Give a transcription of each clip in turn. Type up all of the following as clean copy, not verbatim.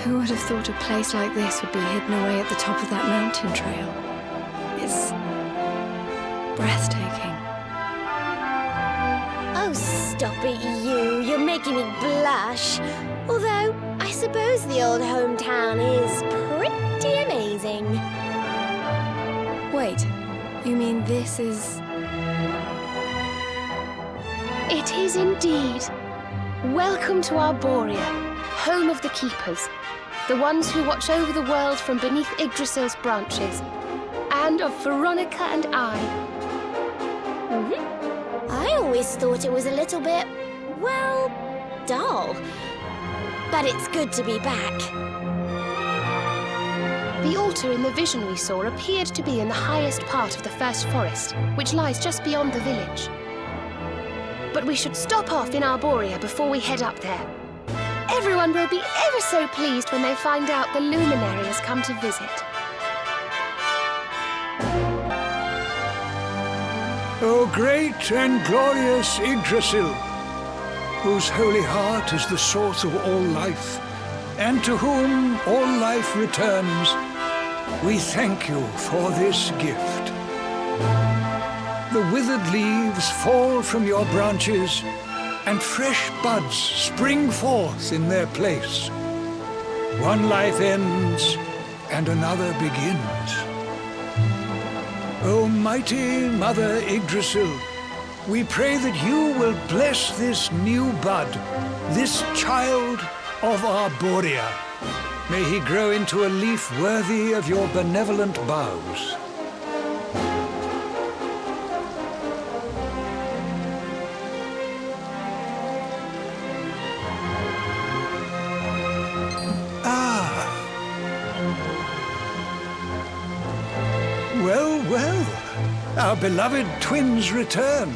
Who would have thought a place like this would be hidden away at the top of that mountain trail? It's breathtaking. Oh, stop it, you. You're making me blush. Although, I suppose the old hometown is pretty amazing. Wait, you mean this is... It is indeed. Welcome to Arborea, home of the Keepers, the ones who watch over the world from beneath Yggdrasil's branches, and of Veronica and I. I always thought it was a little bit, well, dull. But it's good to be back. The altar in the vision we saw appeared to be in the highest part of the first forest, which lies just beyond the village. But we should stop off in Arborea before we head up there. Everyone will be ever so pleased when they find out the luminary has come to visit. O great and glorious Yggdrasil, whose holy heart is the source of all life, and to whom all life returns, we thank you for this gift. The withered leaves fall from your branches, and fresh buds spring forth in their place. One life ends, and another begins. O mighty Mother Yggdrasil, we pray that you will bless this new bud, this child of Arborea. May he grow into a leaf worthy of your benevolent boughs. Well, our beloved twins return.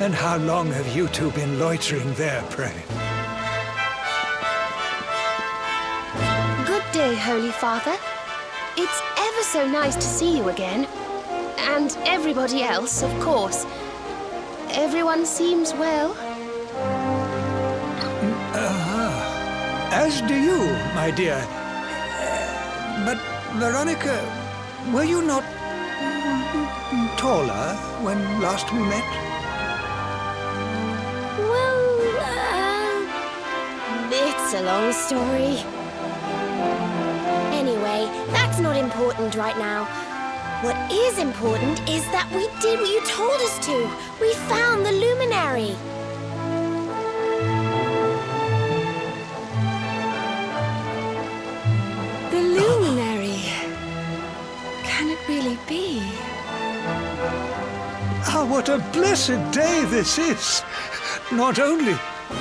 And how long have you two been loitering there, pray? Good day, Holy Father. It's ever so nice to see you again. And everybody else, of course. Everyone seems well. As do you, my dear. But, Veronica, were you not taller when last we met? Well, it's a long story. Anyway, that's not important right now. What is important is that we did what you told us to. We found the luminary. The luminary. Can it really be? Ah, what a blessed day this is! Not only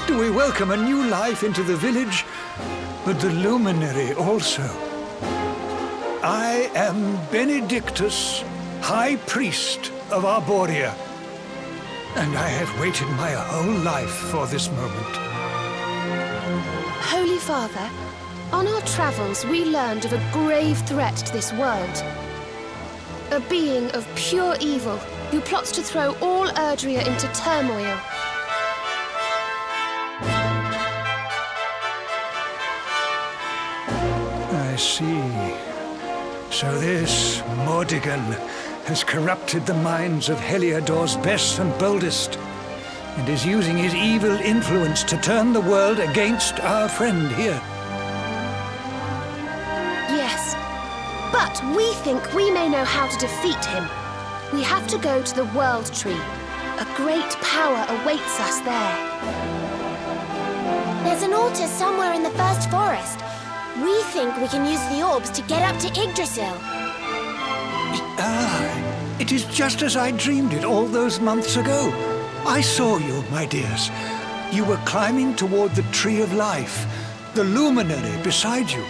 do we welcome a new life into the village, but the luminary also. I am Benedictus, High Priest of Arborea, and I have waited my whole life for this moment. Holy Father, on our travels we learned of a grave threat to this world. A being of pure evil who plots to throw all Erdrea into turmoil. I see. So this Mordigan has corrupted the minds of Heliodor's best and boldest, and is using his evil influence to turn the world against our friend here. Yes, but we think we may know how to defeat him. We have to go to the World Tree. A great power awaits us there. There's an altar somewhere in the first forest. We think we can use the orbs to get up to Yggdrasil. It is just as I dreamed it all those months ago. I saw you, my dears. You were climbing toward the Tree of Life, the luminary beside you.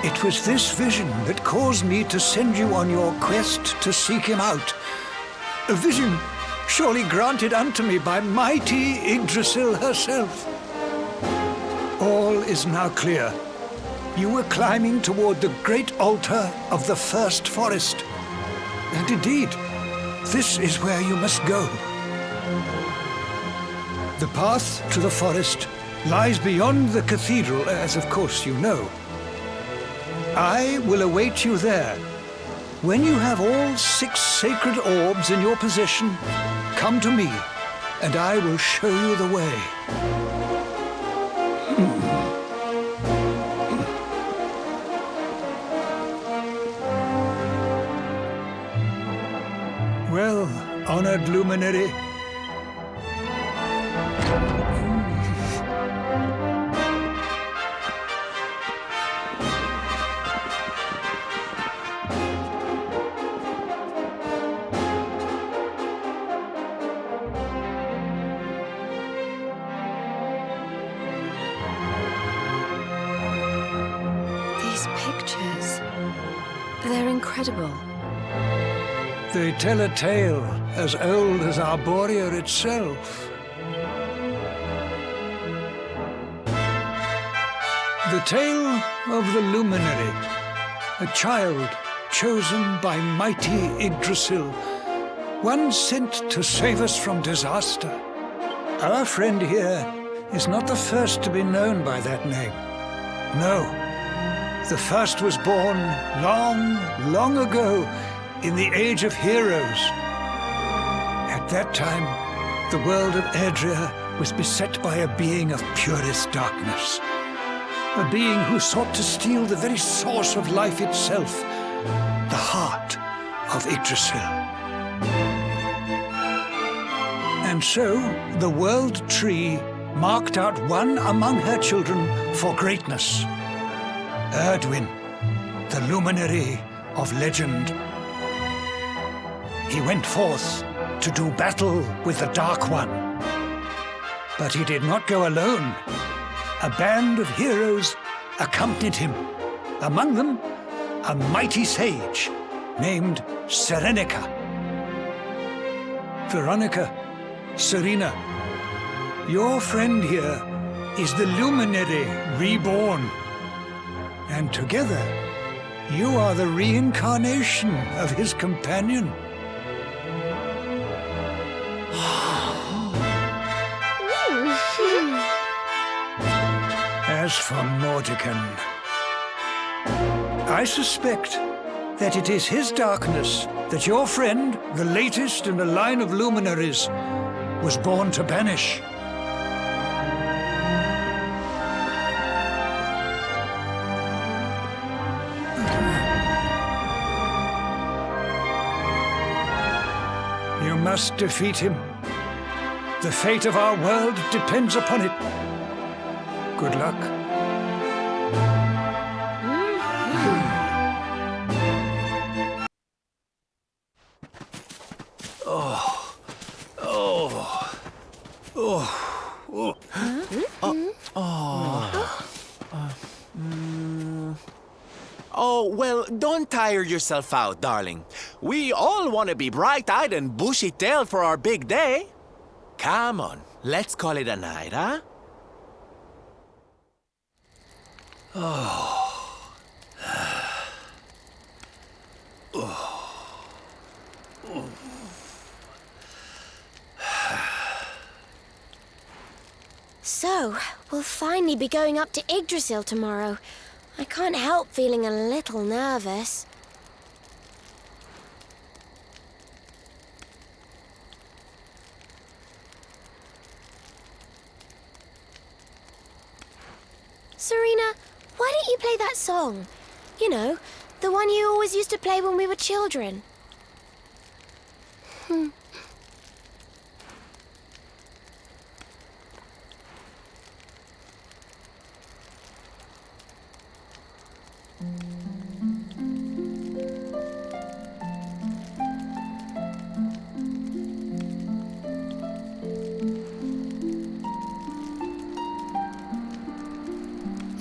It was this vision that caused me to send you on your quest to seek him out. A vision surely granted unto me by mighty Yggdrasil herself. All is now clear. You were climbing toward the great altar of the first forest. And indeed, this is where you must go. The path to the forest lies beyond the cathedral, as of course you know. I will await you there. When you have all 6 sacred orbs in your possession, come to me, and I will show you the way. Well, honored luminary. These pictures, they're incredible. They tell a tale as old as Arborea itself. The tale of the luminary, a child chosen by mighty Yggdrasil, one sent to save us from disaster. Our friend here is not the first to be known by that name. No, the first was born long, long ago, in the Age of Heroes. At that time, the world of Adria was beset by a being of purest darkness. A being who sought to steal the very source of life itself, the heart of Yggdrasil. And so, the World Tree marked out one among her children for greatness. Erdwin, the luminary of legend. He went forth to do battle with the Dark One. But he did not go alone. A band of heroes accompanied him. Among them, a mighty sage named Serenica. Veronica, Serena, your friend here is the luminary reborn. And together, you are the reincarnation of his companion. As for Mordekan, I suspect that it is his darkness that your friend, the latest in a line of luminaries, was born to banish. You must defeat him. The fate of our world depends upon it. Good luck. Oh, well, don't tire yourself out, darling. We all want to be bright-eyed and bushy-tailed for our big day. Come on, let's call it a night, huh? So, we'll finally be going up to Yggdrasil tomorrow. I can't help feeling a little nervous. Serena, why don't you play that song? You know, the one you always used to play when we were children.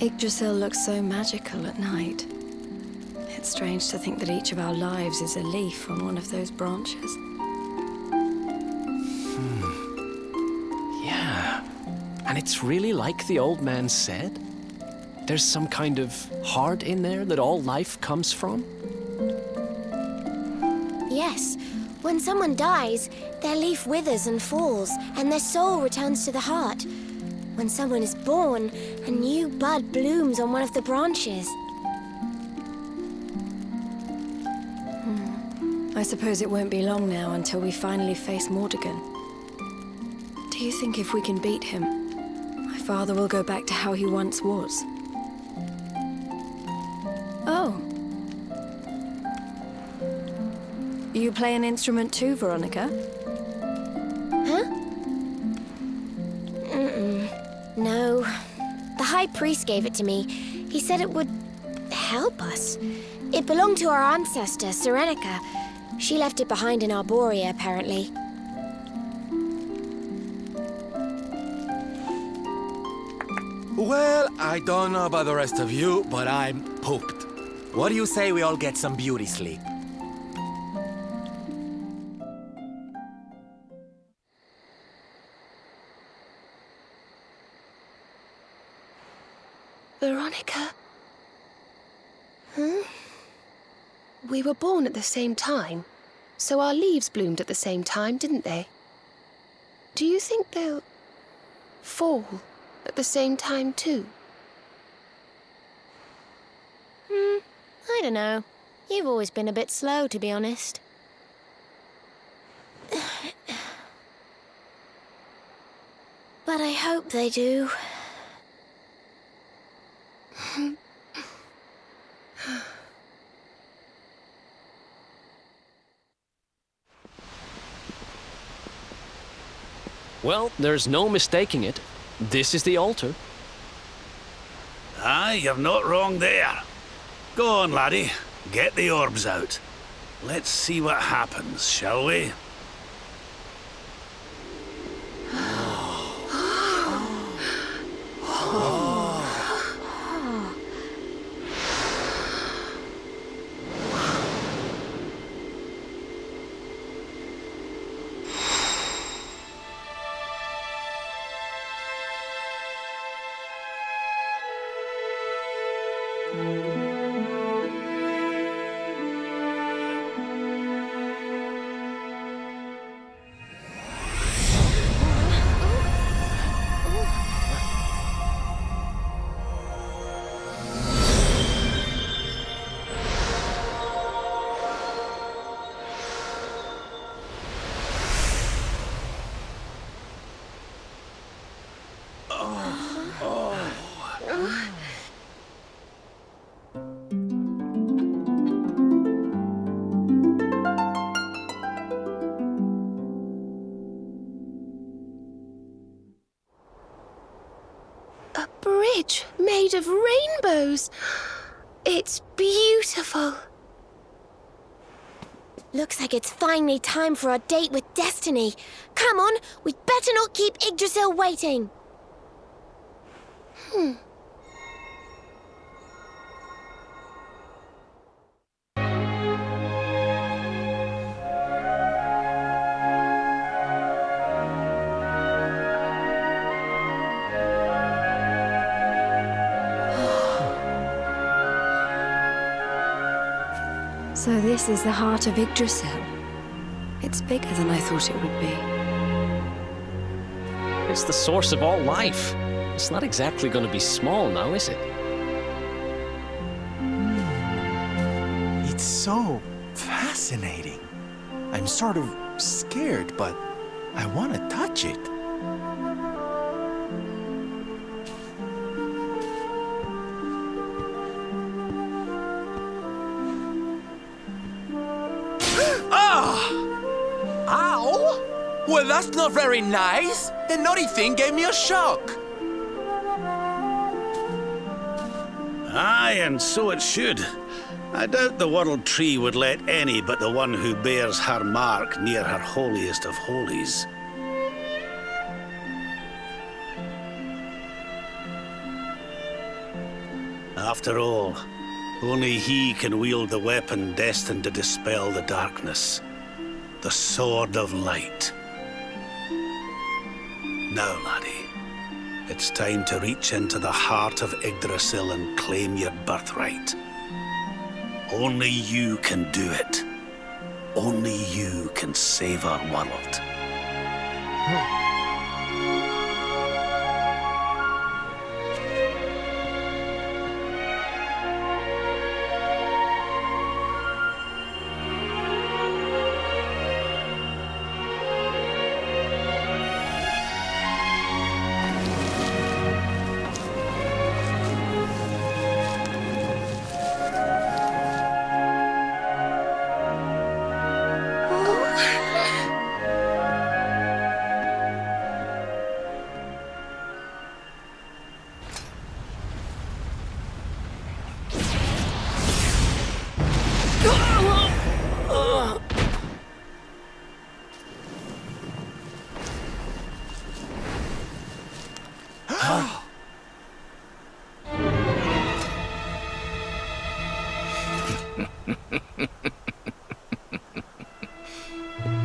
Yggdrasil looks so magical at night. It's strange to think that each of our lives is a leaf on one of those branches. Yeah. And it's really like the old man said? There's some kind of heart in there that all life comes from? Yes, when someone dies, their leaf withers and falls, and their soul returns to the heart. When someone is born, a new bud blooms on one of the branches. I suppose it won't be long now until we finally face Mordegon. Do you think if we can beat him, my father will go back to how he once was? Oh. You play an instrument too, Veronica? Huh? No. The High Priest gave it to me. He said it would help us. It belonged to our ancestor, Serenica. She left it behind in Arborea, apparently. Well, I don't know about the rest of you, but I'm pooped. What do you say we all get some beauty sleep? Veronica? Huh? We were born at the same time, so our leaves bloomed at the same time, didn't they? Do you think they'll fall at the same time too? I don't know. You've always been a bit slow, to be honest. But I hope they do. Well, there's no mistaking it. This is the altar. Aye, you're not wrong there. Go on, laddie. Get the orbs out. Let's see what happens, shall we? A bridge made of rainbows. It's beautiful. Looks like it's finally time for our date with Destiny. Come on, we'd better not keep Yggdrasil waiting. So this is the heart of Yggdrasil. It's bigger than I thought it would be. It's the source of all life. It's not exactly going to be small now, is it? It's so fascinating. I'm sort of scared, but I want to touch it. Ow! Well, that's not very nice. The naughty thing gave me a shock. Aye, and so it should. I doubt the World Tree would let any but the one who bears her mark near her holiest of holies. After all, only he can wield the weapon destined to dispel the darkness. The Sword of Light. Now, laddie, it's time to reach into the heart of Yggdrasil and claim your birthright. Only you can do it. Only you can save our world.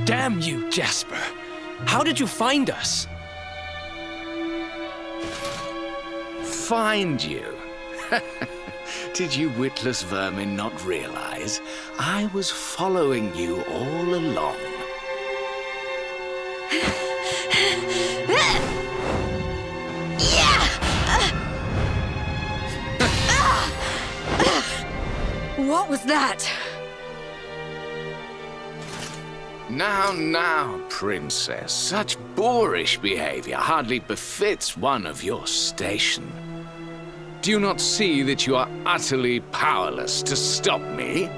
Damn you, Jasper. How did you find us? Find you? Did you witless vermin not realize I was following you all along? What was that? Now, princess. Such boorish behavior hardly befits one of your station. Do you not see that you are utterly powerless to stop me?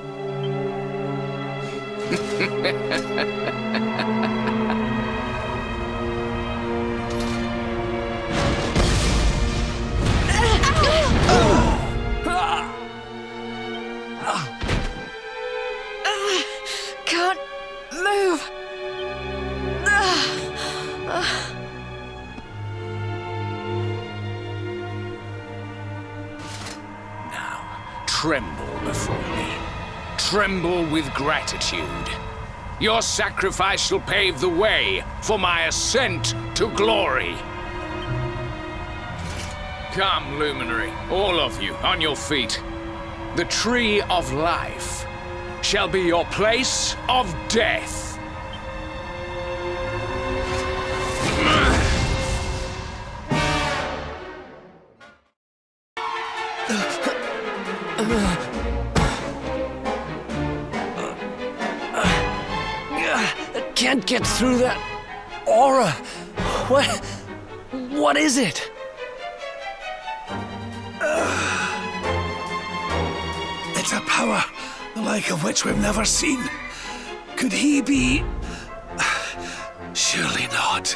Can't move. Tremble before me. Tremble with gratitude. Your sacrifice shall pave the way for my ascent to glory. Come, Luminary, all of you, on your feet. The Tree of Life shall be your place of death. I can't get through that aura. What is it? It's a power, the like of which we've never seen. Could he be... Surely not.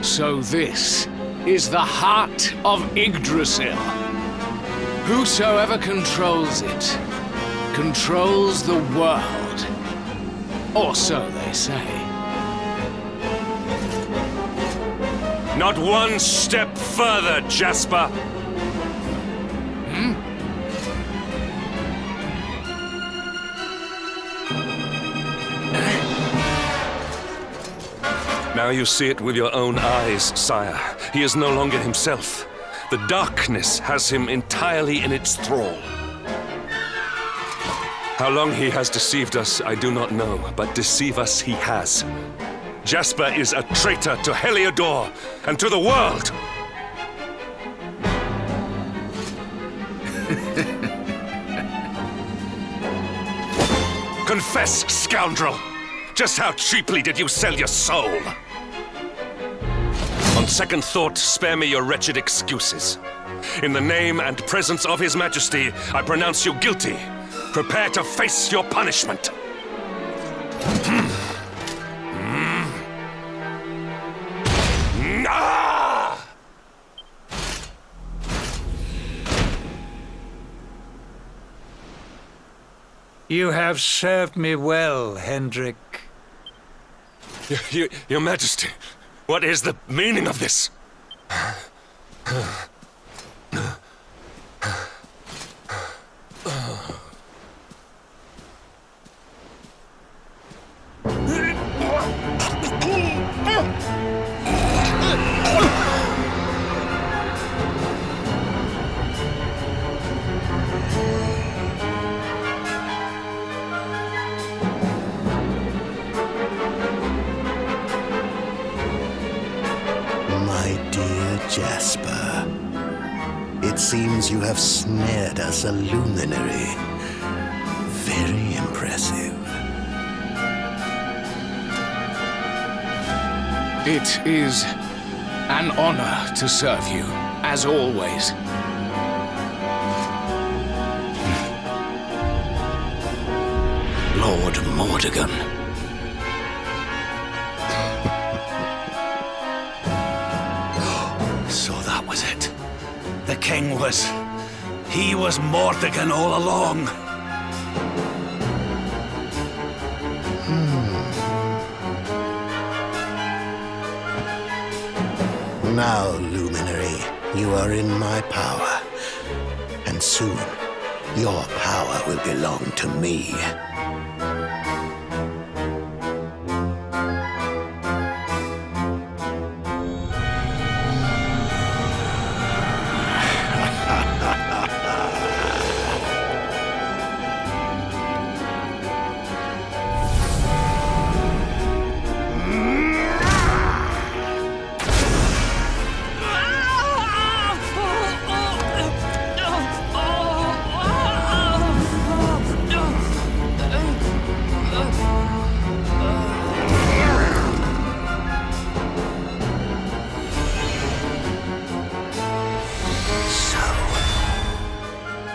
So this is the heart of Yggdrasil. Whosoever controls it, controls the world. Or so they say. Not one step further, Jasper! Now you see it with your own eyes, sire. He is no longer himself. The darkness has him entirely in its thrall. How long he has deceived us, I do not know, but deceive us he has. Jasper is a traitor to Heliodor and to the world! Confess, scoundrel! Just how cheaply did you sell your soul? On second thought, spare me your wretched excuses. In the name and presence of His Majesty, I pronounce you guilty. Prepare to face your punishment. You have served me well, Hendrik. Your Majesty, what is the meaning of this? Jasper, it seems you have snared us a luminary. Very impressive. It is An honor to serve you, as always. Lord Mordegon. So that was it. The king was... he was Mordegon all along. Now, Luminary, you are in my power. And soon, your power will belong to me.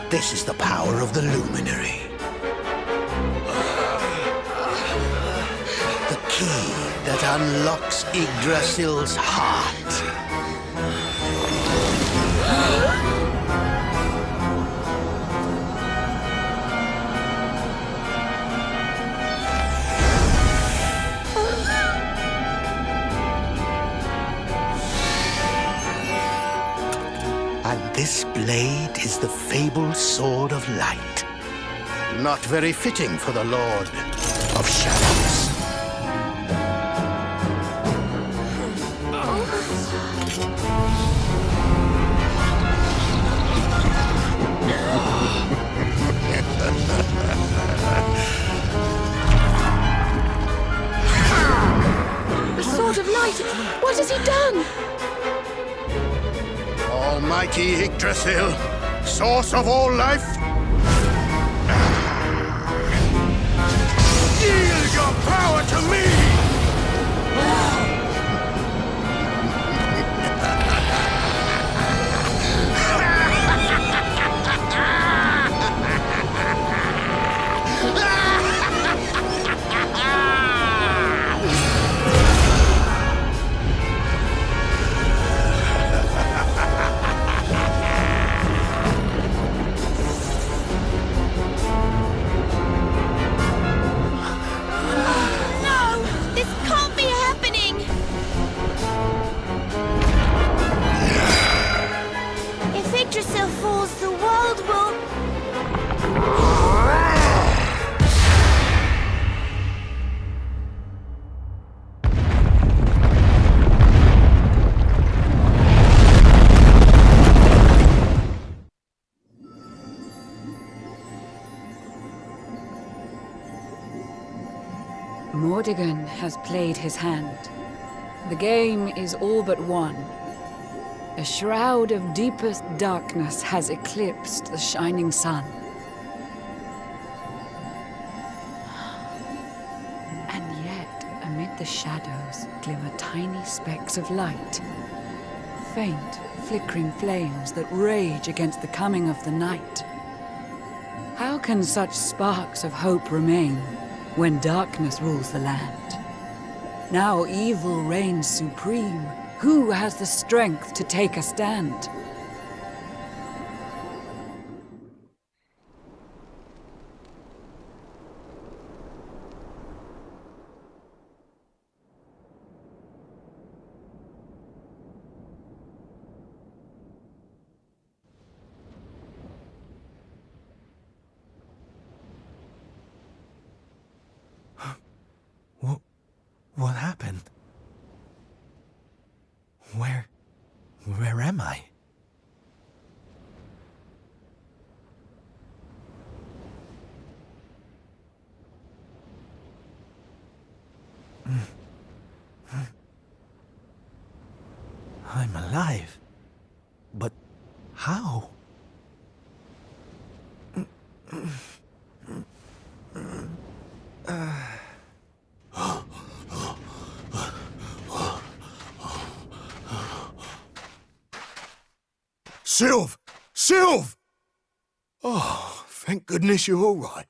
This is the power of the Luminary. The key that unlocks Yggdrasil's heart. And this blade is the fabled Sword of Light. Not very fitting for the Lord of Shadows. The Sword of Light! What has he done? Almighty Yggdrasil, source of all life, yield your power to me! Yggdrasil falls, the world will... Mordegon has played his hand. The game is all but won. A shroud of deepest darkness has eclipsed the shining sun. And yet, amid the shadows, glimmer tiny specks of light. Faint, flickering flames that rage against the coming of the night. How can such sparks of hope remain when darkness rules the land? Now evil reigns supreme. Who has the strength to take a stand? What happened? Where am I? I'm alive. But how? Sylv! Sylv! Oh, thank goodness you're all right.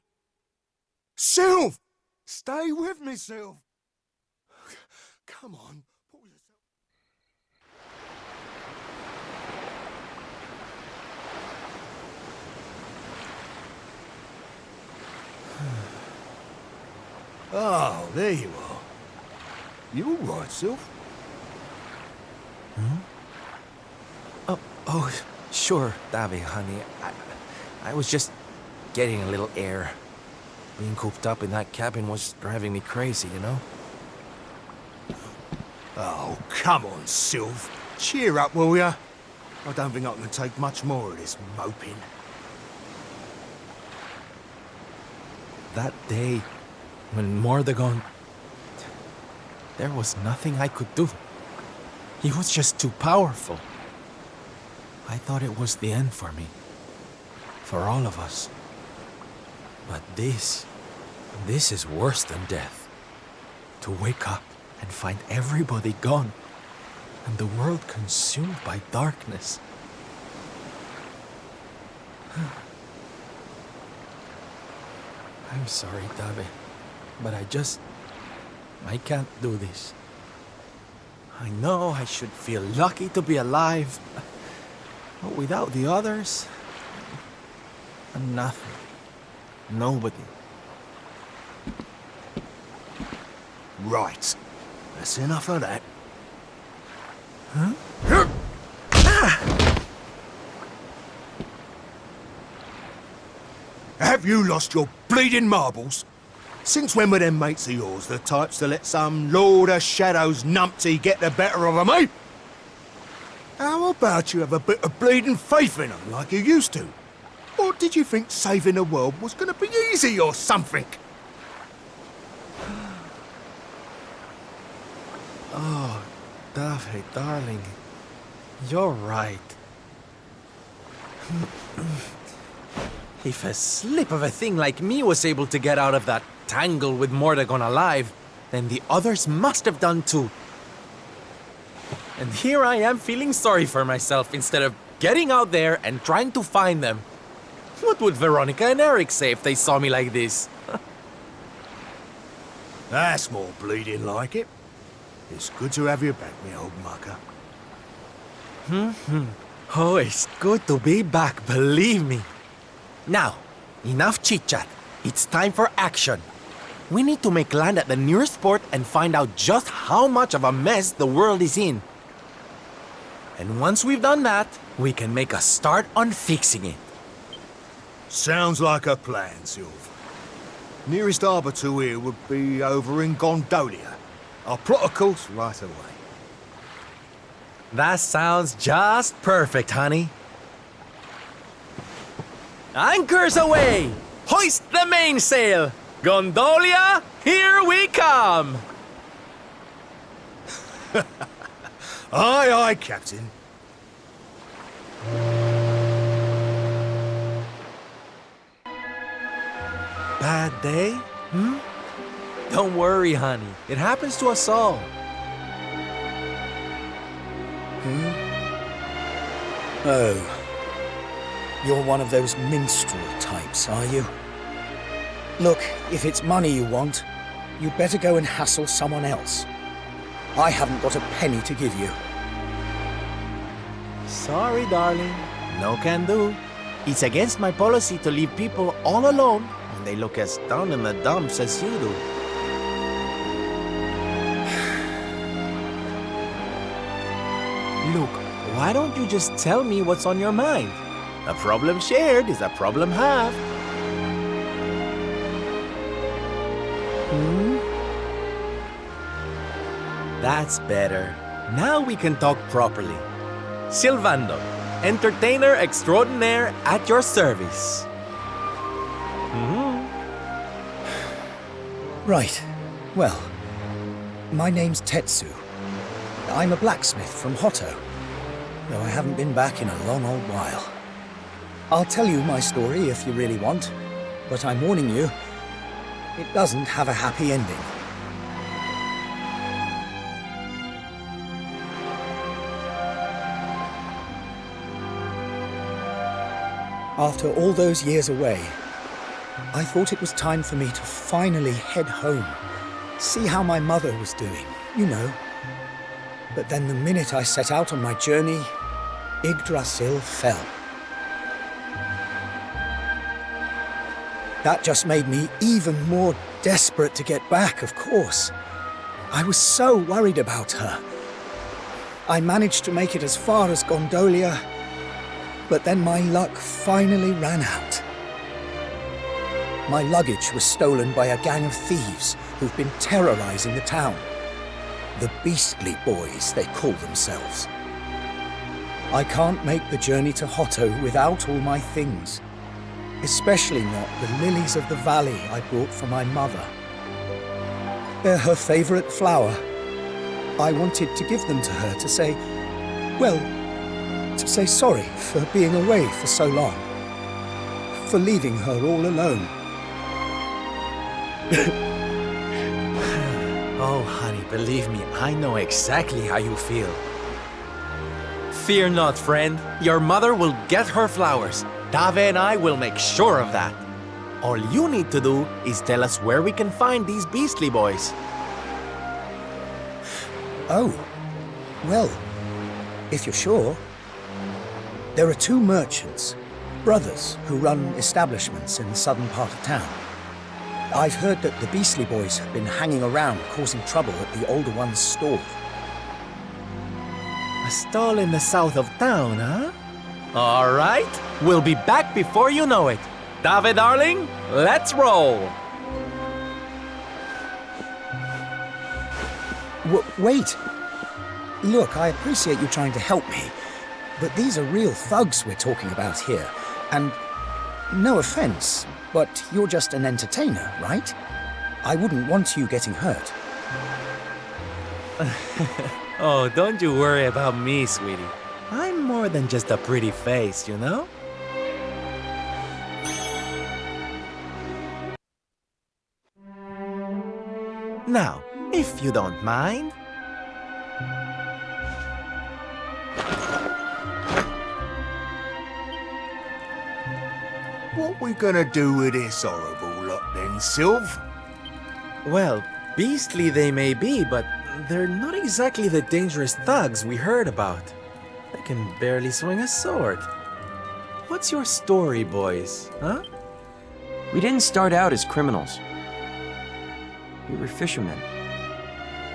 Sylv! Stay with me, Sylv. Come on. Pull yourself. Oh, there you are. You all right, Sylv? Oh, sure, Davy, honey. I was just getting a little air. Being cooped up in that cabin was driving me crazy, you know? Oh, come on, Sylv. Cheer up, will ya? I don't think I can take much more of this moping. That day, when Mordegon... There was nothing I could do. He was just too powerful. I thought it was the end for me. For all of us. But this is worse than death. To wake up and find everybody gone, and the world consumed by darkness. I'm sorry, Dave, but I can't do this. I know I should feel lucky to be alive, but without the others, I'm nothing. Nobody. Right. That's enough of that. Huh? Have you lost your bleeding marbles? Since when were them mates of yours the types to let some Lord of Shadows numpty get the better of 'em, eh? How about you have a bit of bleeding faith in 'em like you used to? Or did you think saving the world was gonna be easy or something? Oh, Daphne, darling, you're right. If a slip of a thing like me was able to get out of that tangle with Mordegon alive, then the others must have done too. And here I am feeling sorry for myself instead of getting out there and trying to find them. What would Veronica and Eric say if they saw me like this? That's more bleeding like it. It's good to have you back, me old mucker. Oh, it's good to be back, believe me. Now, enough chit-chat. It's time for action. We need to make land at the nearest port and find out just how much of a mess the world is in. And once we've done that, we can make a start on fixing it. Sounds like a plan, Sylv. Nearest harbour to here would be over in Gondolia. I'll plot a course right away. That sounds just perfect, honey. Anchors away! Hoist the mainsail! Gondolia, here we come! Aye, aye, Captain. Bad day? Don't worry, honey. It happens to us all. Oh. You're one of those minstrel types, are you? Look, if it's money you want, you'd better go and hassle someone else. I haven't got a penny to give you. Sorry, darling. No can do. It's against my policy to leave people all alone when they look as down in the dumps as you do. Look, why don't you just tell me what's on your mind? A problem shared is a problem halved. That's better. Now we can talk properly. Silvando, entertainer extraordinaire at your service. Right. Well, my name's Tetsu. I'm a blacksmith from Hotto, though I haven't been back in a long old while. I'll tell you my story if you really want, but I'm warning you, it doesn't have a happy ending. After all those years away, I thought it was time for me to finally head home, see how my mother was doing, you know. But then the minute I set out on my journey, Yggdrasil fell. That just made me even more desperate to get back, of course. I was so worried about her. I managed to make it as far as Gondolia, but then my luck finally ran out. My luggage was stolen by a gang of thieves who've been terrorizing the town. The Beastly Boys, they call themselves. I can't make the journey to Hotto without all my things, especially not the lilies of the valley I brought for my mother. They're her favorite flower. I wanted to give them to her to say, well, to say sorry for being away for so long, for leaving her all alone. Oh, honey, believe me, I know exactly how you feel. Fear not, friend. Your mother will get her flowers. Dave and I will make sure of that. All you need to do is tell us where we can find these Beastly Boys. Oh, well, if you're sure. There are two merchants, brothers, who run establishments in the southern part of town. I've heard that the Beastly Boys have been hanging around causing trouble at the older one's stall. A stall in the south of town, huh? All right, we'll be back before you know it. Dave, darling, let's roll. Wait. Look, I appreciate you trying to help me, but these are real thugs we're talking about here. And no offense, but you're just an entertainer, right? I wouldn't want you getting hurt. Oh, don't you worry about me, sweetie. I'm more than just a pretty face, you know? Now, if you don't mind. What we gonna do with this horrible lot then, Sylv? Well, beastly they may be, but they're not exactly the dangerous thugs we heard about. They can barely swing a sword. What's your story, boys, huh? We didn't start out as criminals. We were fishermen.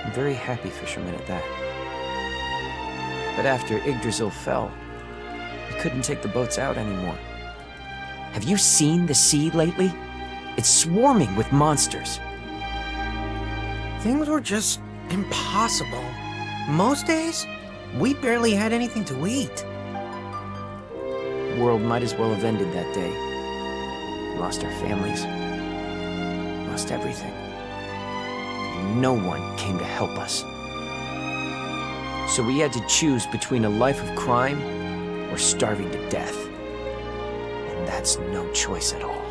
And very happy fishermen at that. But after Yggdrasil fell, we couldn't take the boats out anymore. Have you seen the sea lately? It's swarming with monsters. Things were just impossible. Most days, we barely had anything to eat. The world might as well have ended that day. We lost our families. Lost everything. And no one came to help us. So we had to choose between a life of crime or starving to death. And that's no choice at all.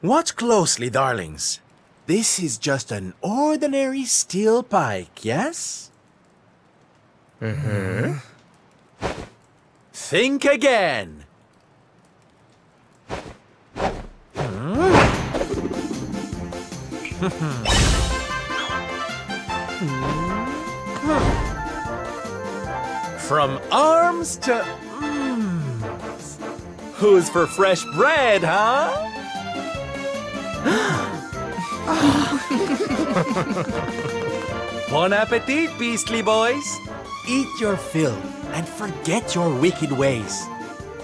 Watch closely, darlings. This is just an ordinary steel pike, yes? Mm-hmm. Think again. From arms to... Who's for fresh bread, huh? Bon appetit, beastly boys! Eat your fill and forget your wicked ways.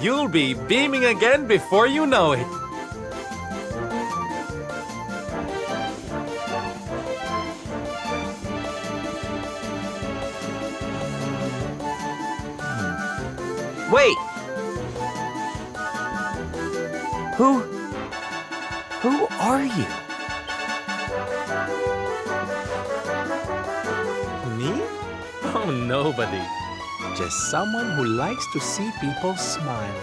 You'll be beaming again before you know it. Wait! Who are you? Me? Oh, nobody. Just someone who likes to see people smile.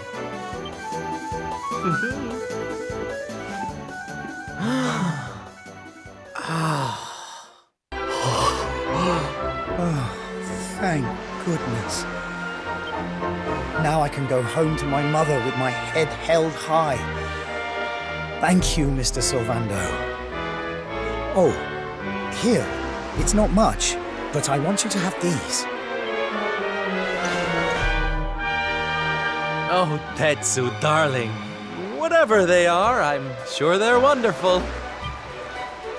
can go home to my mother with my head held high. Thank you, Mr. Sylvando. Oh, here. It's not much, but I want you to have these. Oh, Tetsu, darling. Whatever they are, I'm sure they're wonderful.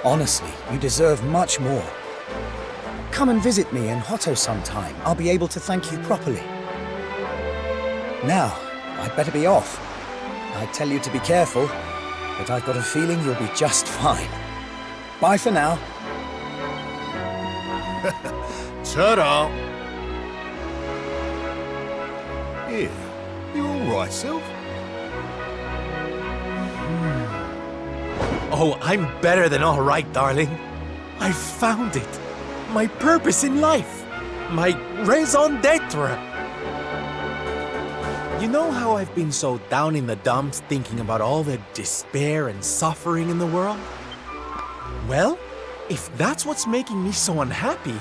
Honestly, you deserve much more. Come and visit me in Hotto sometime. I'll be able to thank you properly. Now, I'd better be off. I tell you to be careful, but I've got a feeling you'll be just fine. Bye for now. Ta-da! Here, you all right, Sylv? Oh, I'm better than all right, darling. I found it. My purpose in life. My raison d'etre. You know how I've been so down in the dumps thinking about all the despair and suffering in the world? Well, if that's what's making me so unhappy,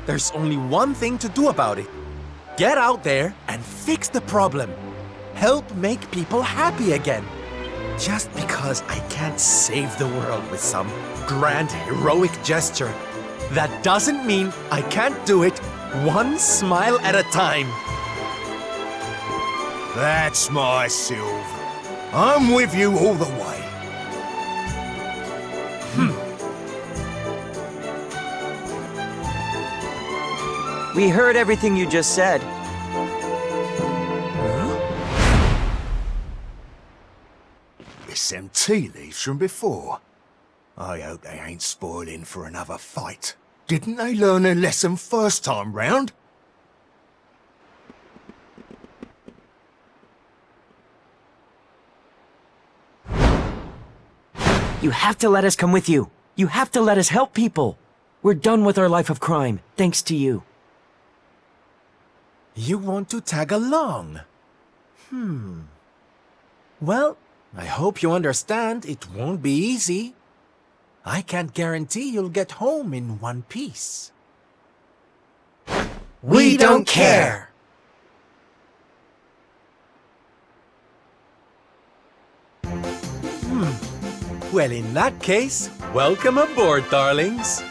there's only one thing to do about it. Get out there and fix the problem. Help make people happy again. Just because I can't save the world with some grand heroic gesture, that doesn't mean I can't do it one smile at a time. That's my Sylv. I'm with you all the way. We heard everything you just said. It's them tea leaves from before. I hope they ain't spoiling for another fight. Didn't they learn their lesson first time round? You have to let us come with you. You have to let us help people. We're done with our life of crime, thanks to you. You want to tag along? Well, I hope you understand it won't be easy. I can't guarantee you'll get home in one piece. We don't care! Well, in that case, welcome aboard, darlings.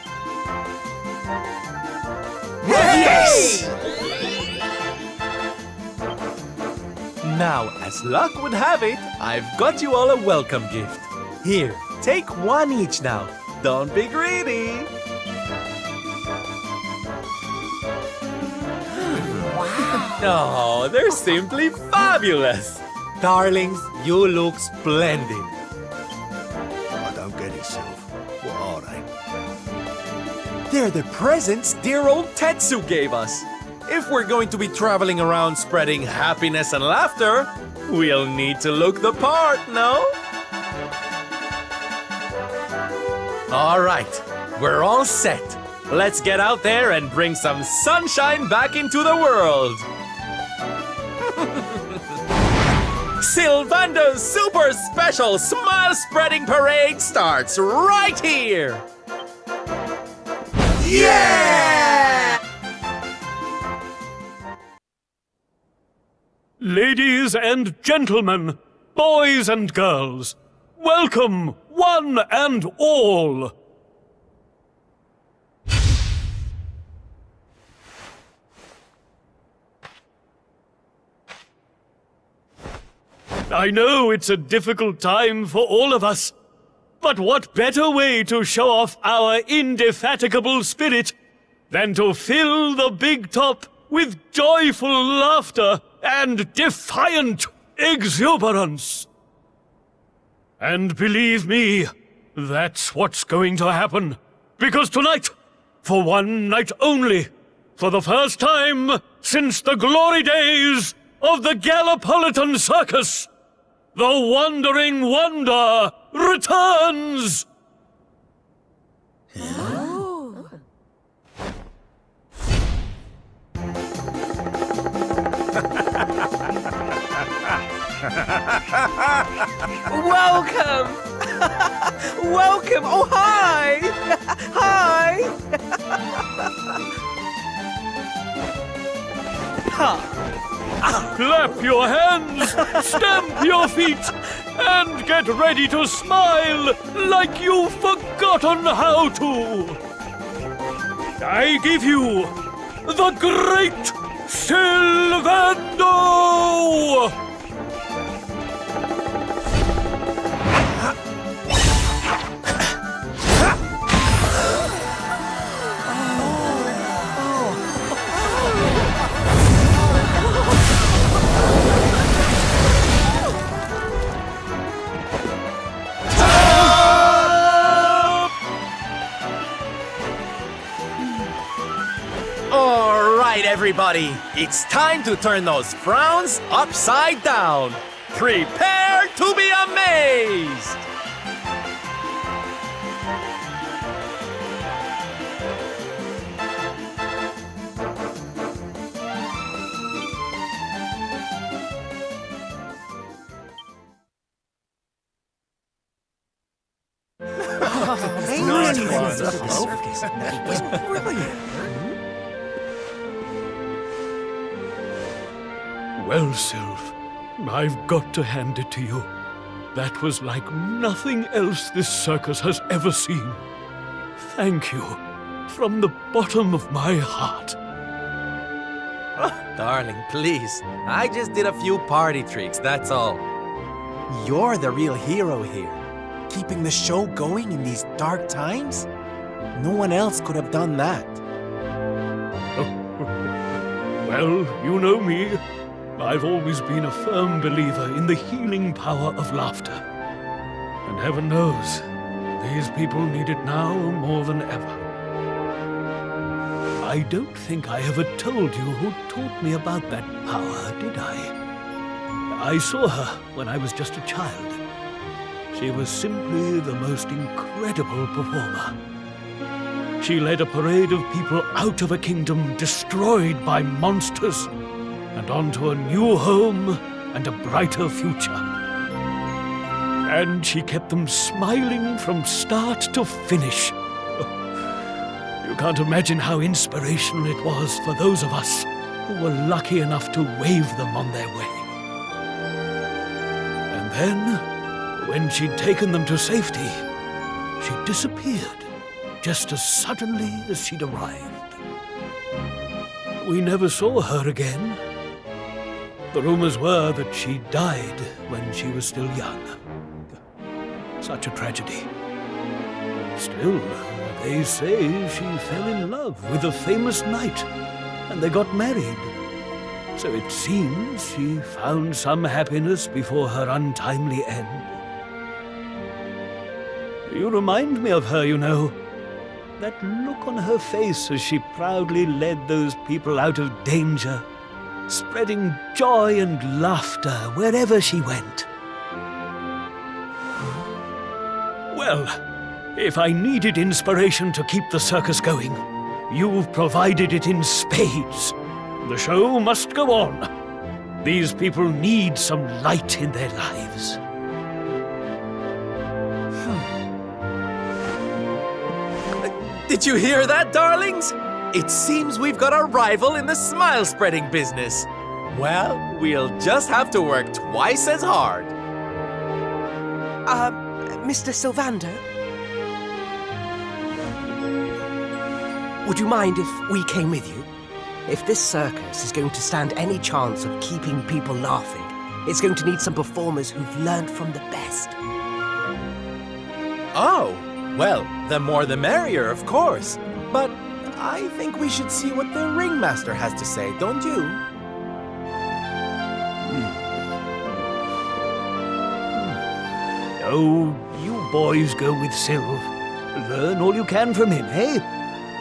Yes! Now, as luck would have it, I've got you all a welcome gift. Here, take one each now. Don't be greedy. Wow. Oh, they're simply fabulous. Darlings, you look splendid. I don't get it, Sylv. What are they? They're the presents dear old Tetsu gave us. If we're going to be traveling around spreading happiness and laughter, we'll need to look the part, no? All right, we're all set. Let's get out there and bring some sunshine back into the world. Sylvando's super special smile spreading parade starts right here. Yeah! Ladies and gentlemen, boys and girls, welcome one and all. I know it's a difficult time for all of us, but what better way to show off our indefatigable spirit than to fill the big top with joyful laughter and defiant exuberance? And believe me, that's what's going to happen. Because tonight, for one night only, for the first time since the glory days of the Gallipolitan Circus, the Wandering Wonder returns! Welcome! Welcome! Oh, hi! Hi! Ha! Clap your hands, stamp your feet, and get ready to smile like you've forgotten how to. I give you the Great Sylvando! All right, everybody. It's time to turn those frowns upside down. Prepare to be amazed! Well, Sylph, I've got to hand it to you. That was like nothing else this circus has ever seen. Thank you, from the bottom of my heart. Oh, darling, please. I just did a few party tricks, that's all. You're the real hero here. Keeping the show going in these dark times? No one else could have done that. Well, you know me. I've always been a firm believer in the healing power of laughter. And heaven knows, these people need it now more than ever. I don't think I ever told you who taught me about that power, did I? I saw her when I was just a child. She was simply the most incredible performer. She led a parade of people out of a kingdom destroyed by monsters and onto a new home and a brighter future. And she kept them smiling from start to finish. You can't imagine how inspirational it was for those of us who were lucky enough to wave them on their way. And then, when she'd taken them to safety, she disappeared just as suddenly as she'd arrived. We never saw her again. The rumors were that she died when she was still young. Such a tragedy. Still, they say she fell in love with a famous knight, and they got married. So it seems she found some happiness before her untimely end. You remind me of her, you know. That look on her face as she proudly led those people out of danger, spreading joy and laughter wherever she went. Well, if I needed inspiration to keep the circus going, you've provided it in spades. The show must go on. These people need some light in their lives. Did you hear that, darlings? It seems we've got a rival in the smile-spreading business. Well, we'll just have to work twice as hard. Mr. Sylvando? Would you mind if we came with you? If this circus is going to stand any chance of keeping people laughing, it's going to need some performers who've learned from the best. Oh, well, the more the merrier, of course. But I think we should see what the ringmaster has to say, don't you? Oh, you boys go with Sylv. Learn all you can from him, eh?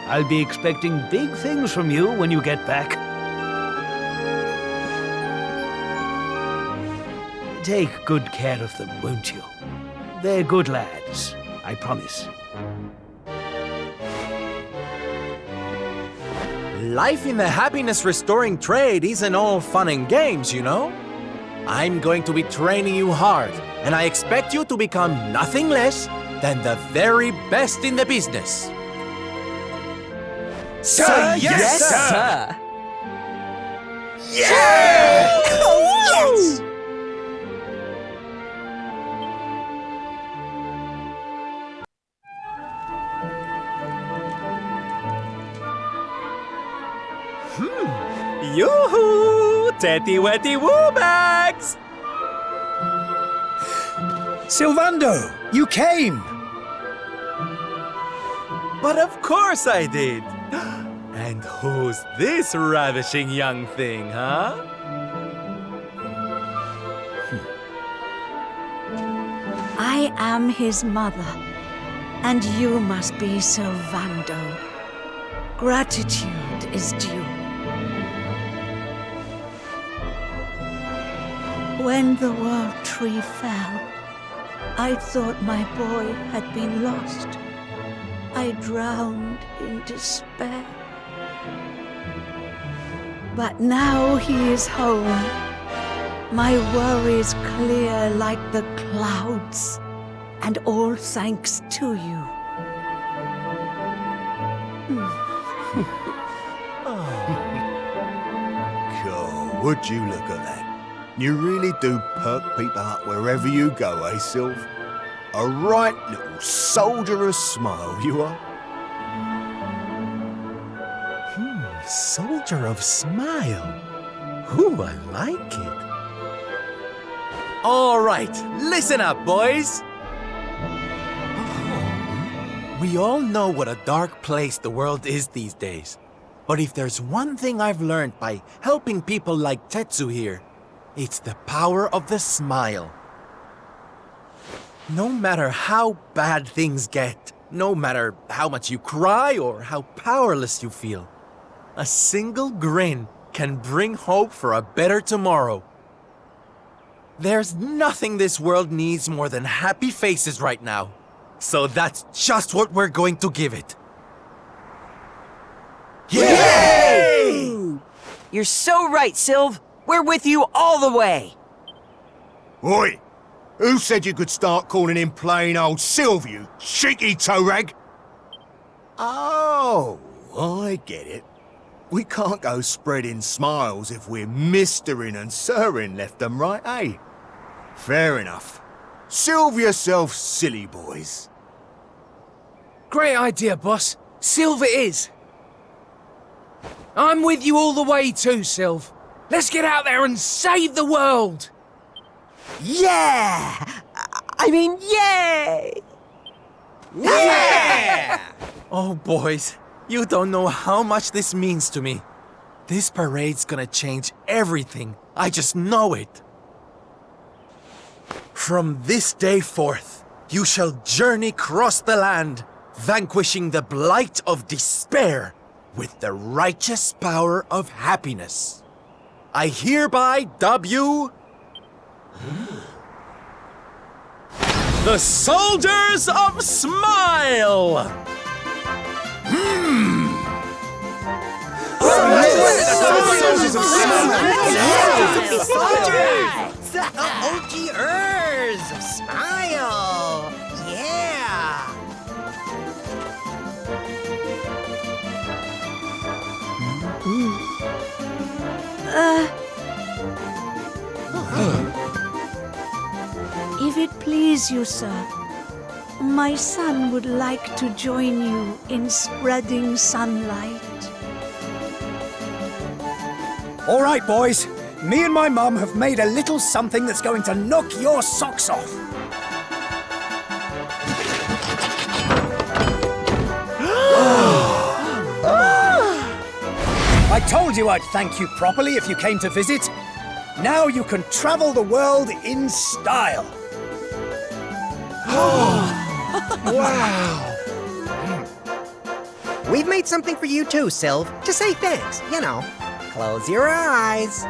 I'll be expecting big things from you when you get back. Take good care of them, won't you? They're good lads, I promise. Life in the happiness-restoring trade isn't all fun and games, you know? I'm going to be training you hard, and I expect you to become nothing less than the very best in the business. Sir, yes, sir! Yeah! Oh, yes! Yoo-hoo! Tetty-wetty woo-bags! Sylvando, you came! But of course I did! And who's this ravishing young thing, huh? I am his mother, and you must be Sylvando. Gratitude is due. When the world tree fell, I thought my boy had been lost. I drowned in despair. But now he is home. My worries clear like the clouds, and all thanks to you. God, would you look at that? You really do perk people up wherever you go, eh, Sylv? A right little soldierous smile, you are. Soldier of smile. Ooh, I like it. All right, listen up, boys. We all know what a dark place the world is these days. But if there's one thing I've learned by helping people like Tetsu here, it's the power of the smile. No matter how bad things get, no matter how much you cry or how powerless you feel, a single grin can bring hope for a better tomorrow. There's nothing this world needs more than happy faces right now. So that's just what we're going to give it. Yay! You're so right, Sylv. We're with you all the way. Oi! Who said you could start calling him plain old Sylv, you cheeky toe rag? Oh, I get it. We can't go spreading smiles if we're mistering and sirring left and right, eh? Fair enough. Sylv yourself, silly boys. Great idea, boss. Sylv it is. I'm with you all the way too, Sylv. Let's get out there and save the world! Yeah! I mean, yay! Yeah! Oh, boys, you don't know how much this means to me. This parade's gonna change everything. I just know it. From this day forth, you shall journey across the land, vanquishing the blight of despair with the righteous power of happiness. I hereby dub you the Soldiers of Smile! Soldiers of Soldiers! The OGers of Smile! Yeah! If it please you, sir, my son would like to join you in spreading sunlight. All right, boys. Me and my mum have made a little something that's going to knock your socks off. I told you I'd thank you properly if you came to visit. Now you can travel the world in style. Wow! We've made something for you too, Sylv, to say thanks, you know. Close your eyes.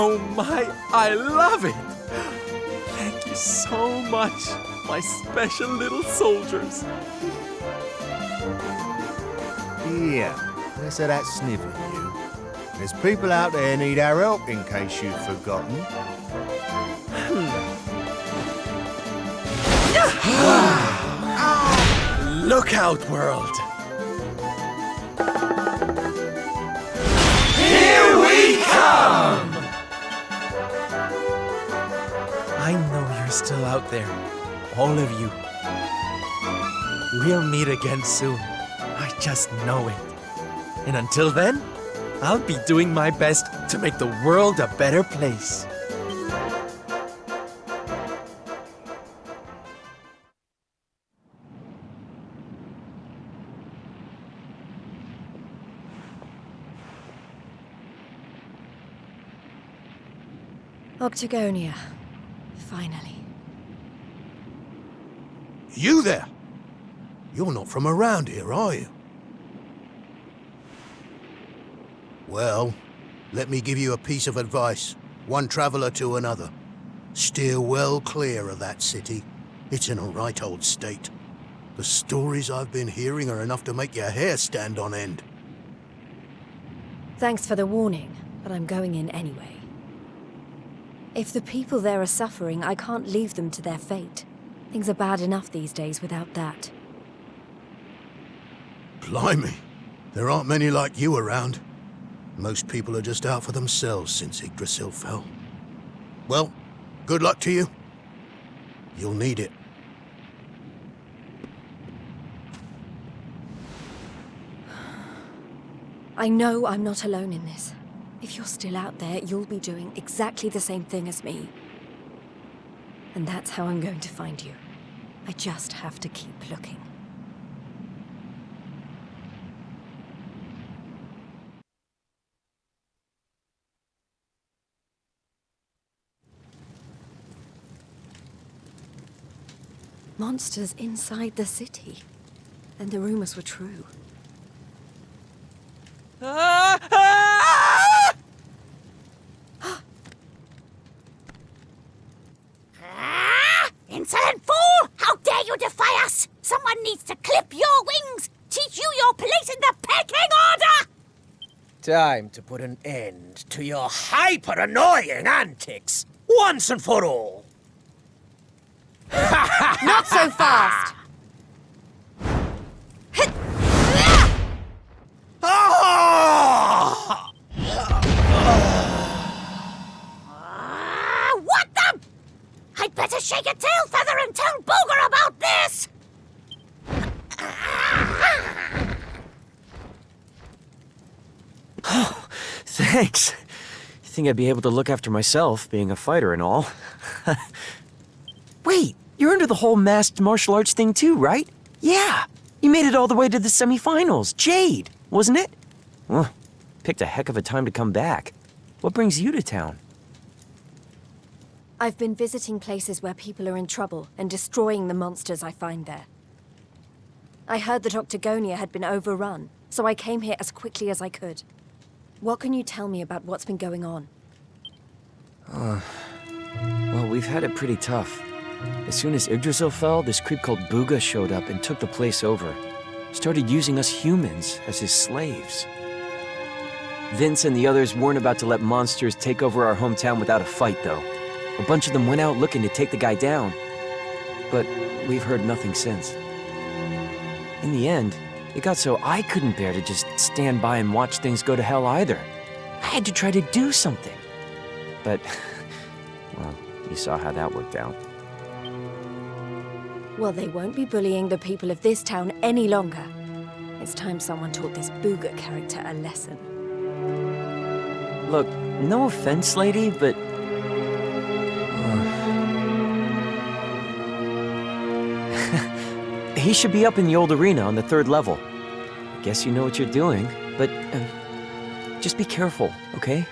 Oh my, I love it! Thank you so much, my special little soldiers. Yeah, less of that snivelling, you. There's people out there need our help, in case you've forgotten. Look out, world! Here we come! I know you're still out there, all of you. We'll meet again soon. I just know it. And until then, I'll be doing my best to make the world a better place. Octagonia. Finally. You there? You're not from around here, are you? Well, let me give you a piece of advice, one traveler to another. Steer well clear of that city. It's in a right old state. The stories I've been hearing are enough to make your hair stand on end. Thanks for the warning, but I'm going in anyway. If the people there are suffering, I can't leave them to their fate. Things are bad enough these days without that. Blimey, there aren't many like you around. Most people are just out for themselves since Yggdrasil fell. Well, good luck to you. You'll need it. I know I'm not alone in this. If you're still out there, you'll be doing exactly the same thing as me. And that's how I'm going to find you. I just have to keep looking. Monsters inside the city. Then the rumors were true. Insolent fool! How dare you defy us! Someone needs to clip your wings! Teach you your place in the pecking order! Time to put an end to your hyper-annoying antics, once and for all. Not so fast! What the? I'd better shake a tail feather and tell Booger about this! Oh, thanks. You think I'd be able to look after myself, being a fighter and all. Wait, you're into the whole masked martial arts thing too, right? Yeah, you made it all the way to the semifinals. Jade, wasn't it? Well, picked a heck of a time to come back. What brings you to town? I've been visiting places where people are in trouble and destroying the monsters I find there. I heard that Octagonia had been overrun, so I came here as quickly as I could. What can you tell me about what's been going on? Well, we've had it pretty tough. As soon as Yggdrasil fell, this creep called Booga showed up and took the place over. Started using us humans as his slaves. Vince and the others weren't about to let monsters take over our hometown without a fight, though. A bunch of them went out looking to take the guy down. But we've heard nothing since. In the end, it got so I couldn't bear to just stand by and watch things go to hell either. I had to try to do something. But, well, you saw how that worked out. Well, they won't be bullying the people of this town any longer. It's time someone taught this Booga character a lesson. Look, no offense, lady, but... he should be up in the old arena on the 3rd level. I guess you know what you're doing, but just be careful, okay?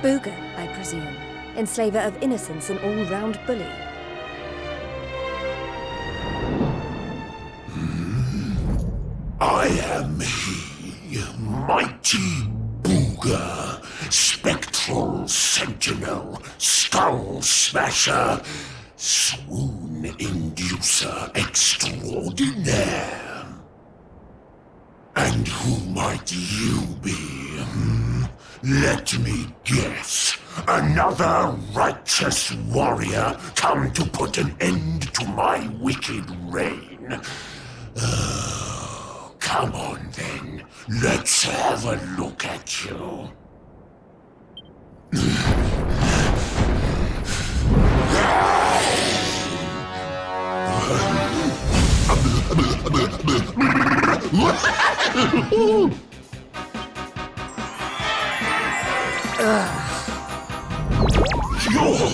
Booga, I presume. Enslaver of innocence and all-round bully. I am he, mighty Booga, spectral sentinel, skull smasher, swoon Inducer extraordinaire. And who might you be? Let me guess. Another righteous warrior come to put an end to my wicked reign. Come on then. Let's have a look at you. You're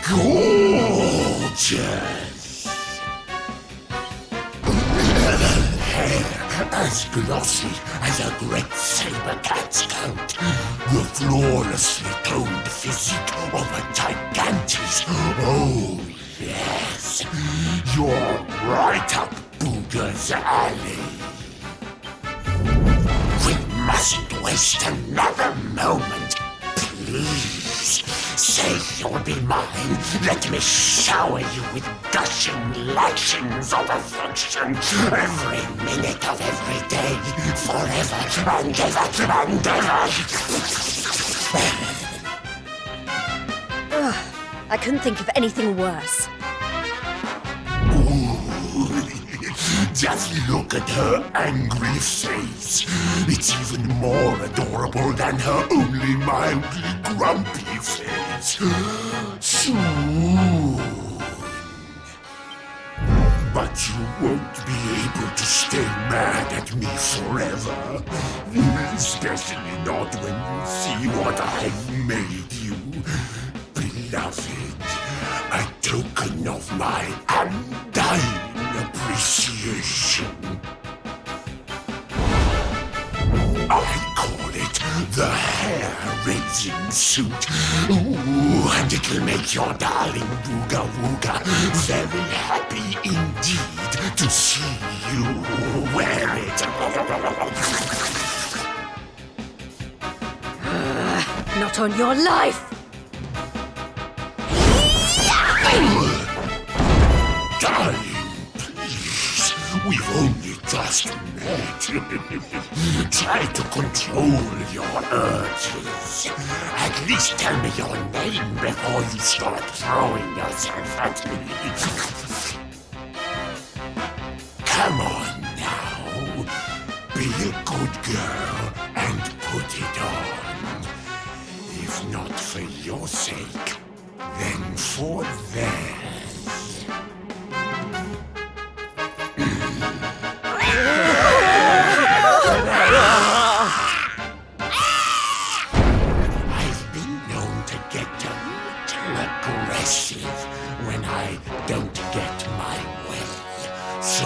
gorgeous. Hair as glossy as a great saber cat's coat. The flawlessly toned physique of a gigantus. Oh, yes. You're right up Booger's alley. We mustn't waste another moment. Please, say you'll be mine. Let me shower you with gushing lashings of affection every minute of every day, forever and ever and ever. Ugh, I couldn't think of anything worse. Just look at her angry face. It's even more adorable than her only mildly grumpy face. Soon. But you won't be able to stay mad at me forever. Especially not when you see what I've made you. Beloved, a token of my undying appreciation. I call it the hair-raising suit. Ooh, and it'll make your darling Booga Wooga very happy indeed to see you wear it. Not on your life! Darling, please, we've only just met. Try to control your urges. At least tell me your name before you start throwing yourself at me. Come on now. Be a good girl and put it on. If not for your sake, then for theirs. I've been known to get a little aggressive when I don't get my way. So,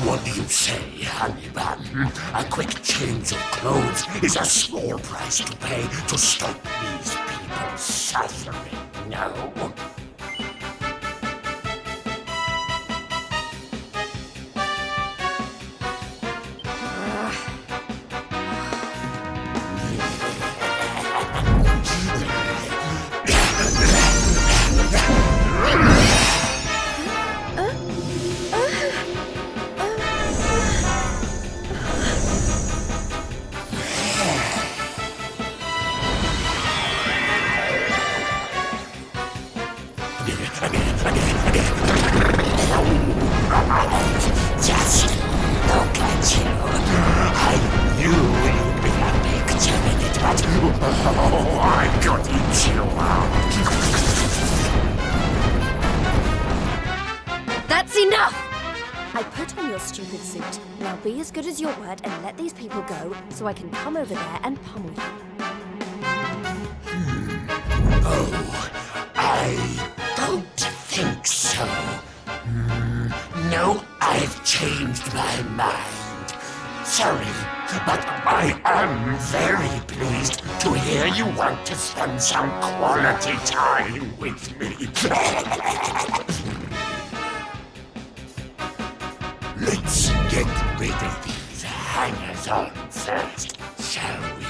what do you say, honey bun? A quick change of clothes is a small price to pay to stop these people suffering, no? Just look at you. I knew you'd be a picture in it, but oh, I could eat you up. That's enough! I put on your stupid suit. Now be as good as your word and let these people go so I can come over there and pummel you. Oh, I don't think so. No, I've changed my mind. Sorry, but I am very pleased to hear you want to spend some quality time with me. Let's get rid of these hangers-on first, shall we?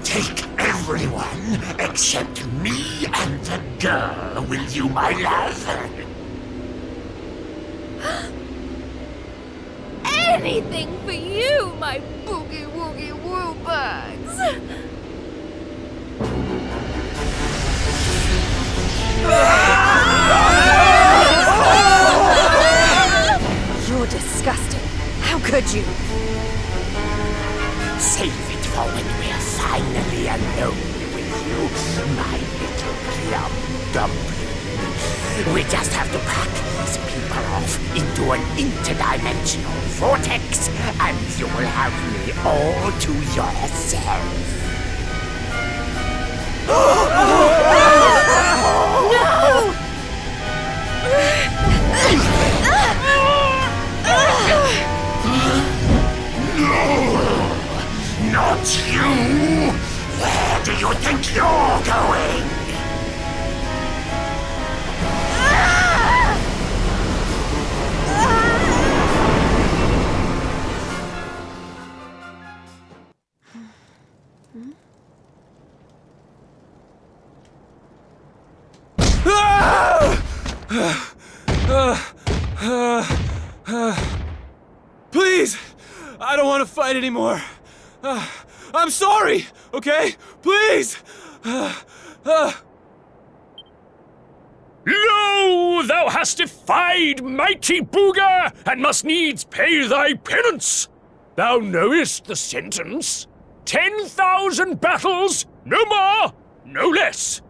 Take everyone except me and the girl with you, my love. Anything for you, my boogie-woogie woo-bugs! You're disgusting. How could you? Save it for when we're finally alone with you, my little plum dumpling. We just have to pack these people off into an interdimensional vortex, and you will have me all to yourself. Not you! Where do you think you're going? Please! I don't want to fight anymore. I'm sorry, okay? Please! Lo, thou hast defied mighty Booga, and must needs pay thy penance. Thou knowest the sentence. 10,000 battles, no more, no less.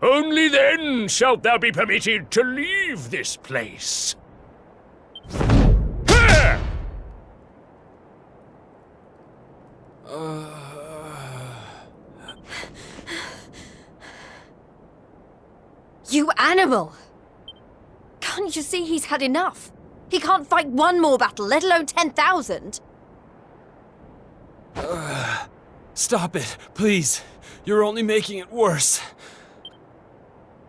Only then shalt thou be permitted to leave this place. Here! You animal! Can't you see he's had enough? He can't fight one more battle, let alone 10,000. Stop it, please. You're only making it worse.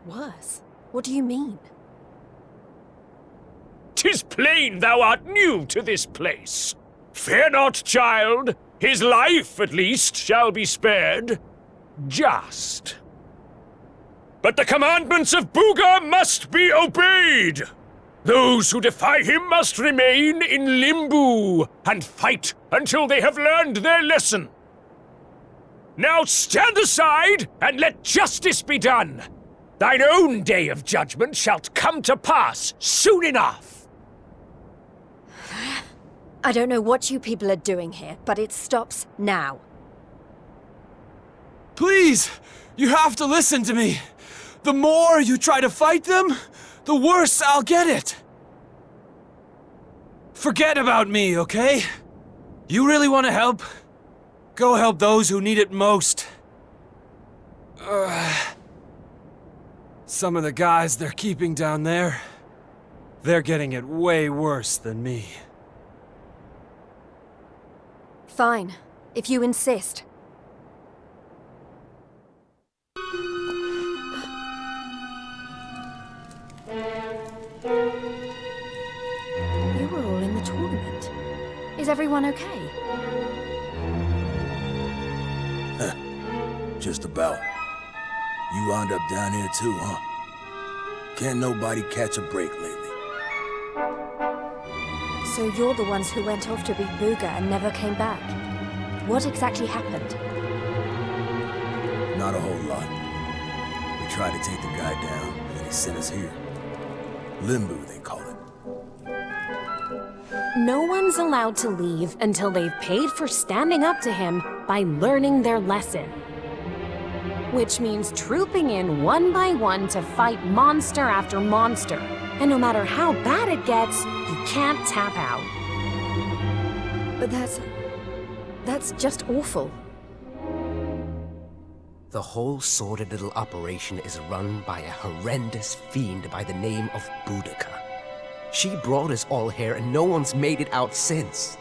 Worse? What do you mean? 'Tis plain thou art new to this place. Fear not, child. His life, at least, shall be spared. Just. But the commandments of Booga must be obeyed. Those who defy him must remain in limbo and fight until they have learned their lesson. Now stand aside and let justice be done. Thine own day of judgment shalt come to pass soon enough. I don't know what you people are doing here, but it stops now. Please! You have to listen to me. The more you try to fight them, the worse I'll get it. Forget about me, okay? You really want to help? Go help those who need it most. Some of the guys they're keeping down there, they're getting it way worse than me. Fine, if you insist. You were all in the tournament. Is everyone okay? Just about. You wound up down here too, huh? Can't nobody catch a break lately. So you're the ones who went off to beat Booga and never came back. What exactly happened? Not a whole lot. We tried to take the guy down, and he sent us here. Limbo, they call it. No one's allowed to leave until they've paid for standing up to him by learning their lesson. Which means trooping in one by one to fight monster after monster. And no matter how bad it gets, you can't tap out. But that's just awful. The whole sordid little operation is run by a horrendous fiend by the name of Boudica. She brought us all here and no one's made it out since.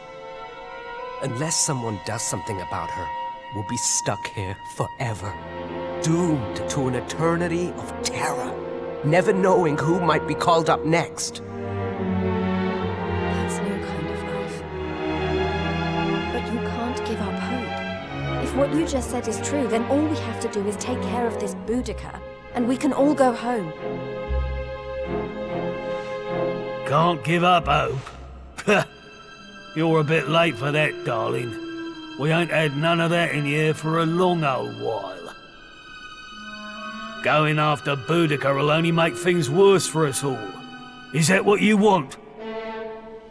Unless someone does something about her, we'll be stuck here forever. Doomed to an eternity of terror, never knowing who might be called up next. That's no kind of life. what you just said is true, then all we have to do is take care of this Boudica, and we can all go home. Can't give up hope. You're a bit late for that, darling. We ain't had none of that in here for a long old while. Going after Boudica will only make things worse for us all. Is that what you want?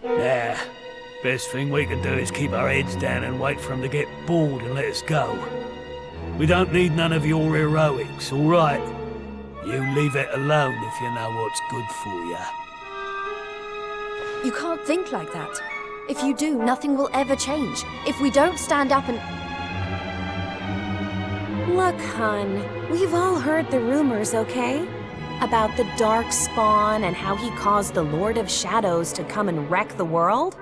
Nah. Best thing we can do is keep our heads down and wait for him to get bored and let us go. We don't need none of your heroics, all right? You leave it alone if you know what's good for you. You can't think like that. If you do, nothing will ever change. If we don't stand up and... Look, hun, we've all heard the rumors, okay? About the Dark Spawn and how he caused the Lord of Shadows to come and wreck the world?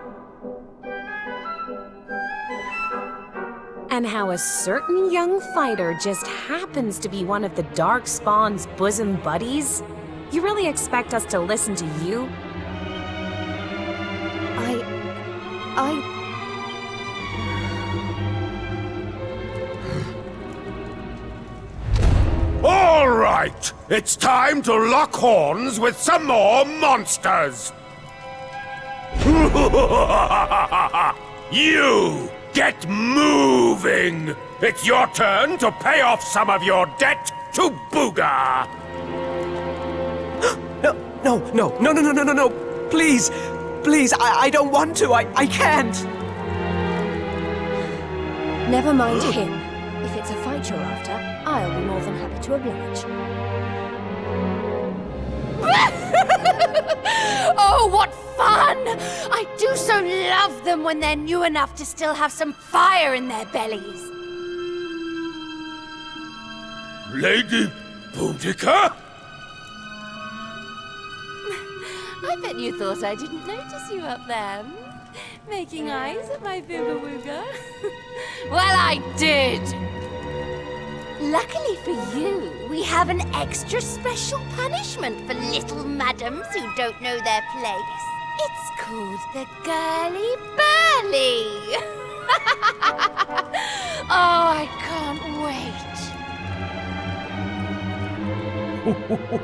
And how a certain young fighter just happens to be one of the Dark Spawn's bosom buddies? You really expect us to listen to you? All right, it's time to lock horns with some more monsters. You get moving. It's your turn to pay off some of your debt to Booga. No. Please. Please, I don't want to. I can't. Never mind him. If it's a fight you're after, I'll be more than happy to oblige. Oh, what fun! I do so love them when they're new enough to still have some fire in their bellies. Lady Boudica? I bet you thought I didn't notice you up there. Making eyes at my booga wooga. Well, I did! Luckily for you, we have an extra special punishment for little madams who don't know their place. It's called the Girly Burly. Oh, I can't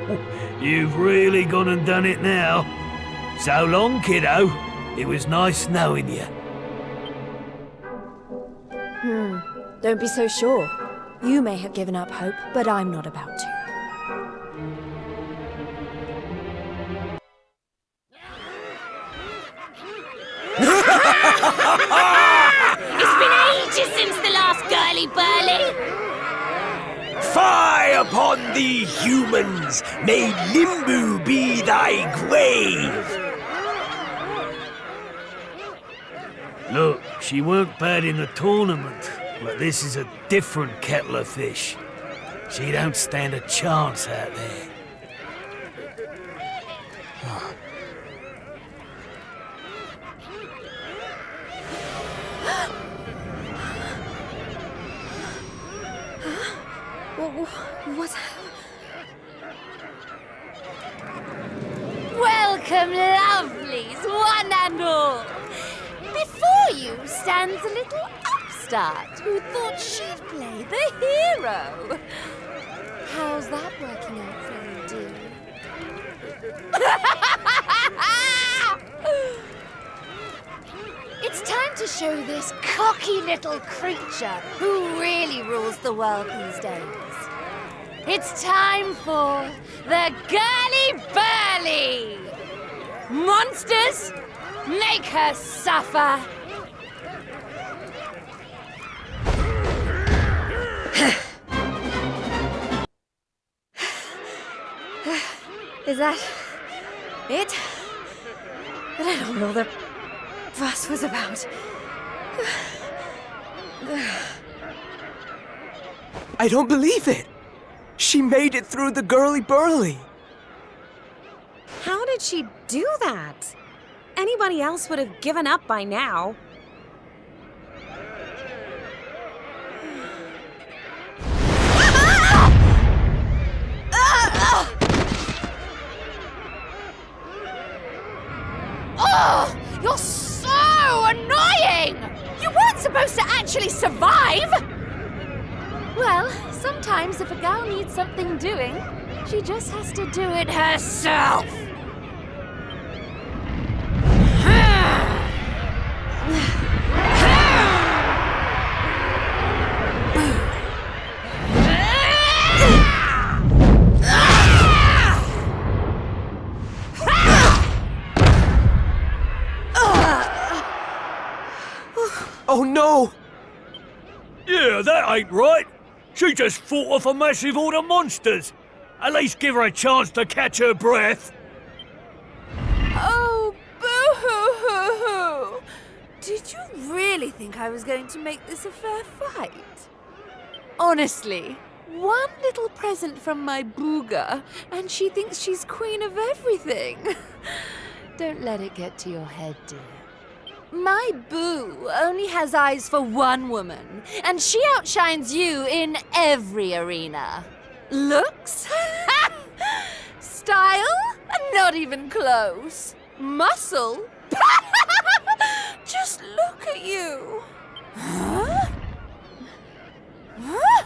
wait. You've really gone and done it now. So long, kiddo. It was nice knowing you. Don't be so sure. You may have given up hope, but I'm not about to. It's been ages since the last Girly Burly. Fie upon thee, humans! May Limbu be thy grave! Look, she weren't bad in the tournament, but this is a different kettle of fish. She don't stand a chance out there. What's... Welcome, lovelies, one and all. Before you stands a little upstart who thought she'd play the hero. How's that working out for you, dear? It's time to show this cocky little creature who really rules the world these days. It's time for the Girly Burly! Monsters, make her suffer! Is that it? But I don't know what all the fuss was about. I don't believe it. She made it through the Girly Burly. How did she do that? Anybody else would have given up by now. Oh, you're so annoying! You weren't supposed to actually survive! Well, sometimes if a gal needs something doing, she just has to do it herself. Oh no! Yeah, that ain't right. She just fought off a massive horde of monsters. At least give her a chance to catch her breath. Oh, boo-hoo-hoo-hoo! Did you really think I was going to make this a fair fight? Honestly, one little present from my booga, and she thinks she's queen of everything. Don't let it get to your head, dear. My boo only has eyes for one woman, and she outshines you in every arena. Looks? Style? Not even close. Muscle? Just look at you. Huh? Huh?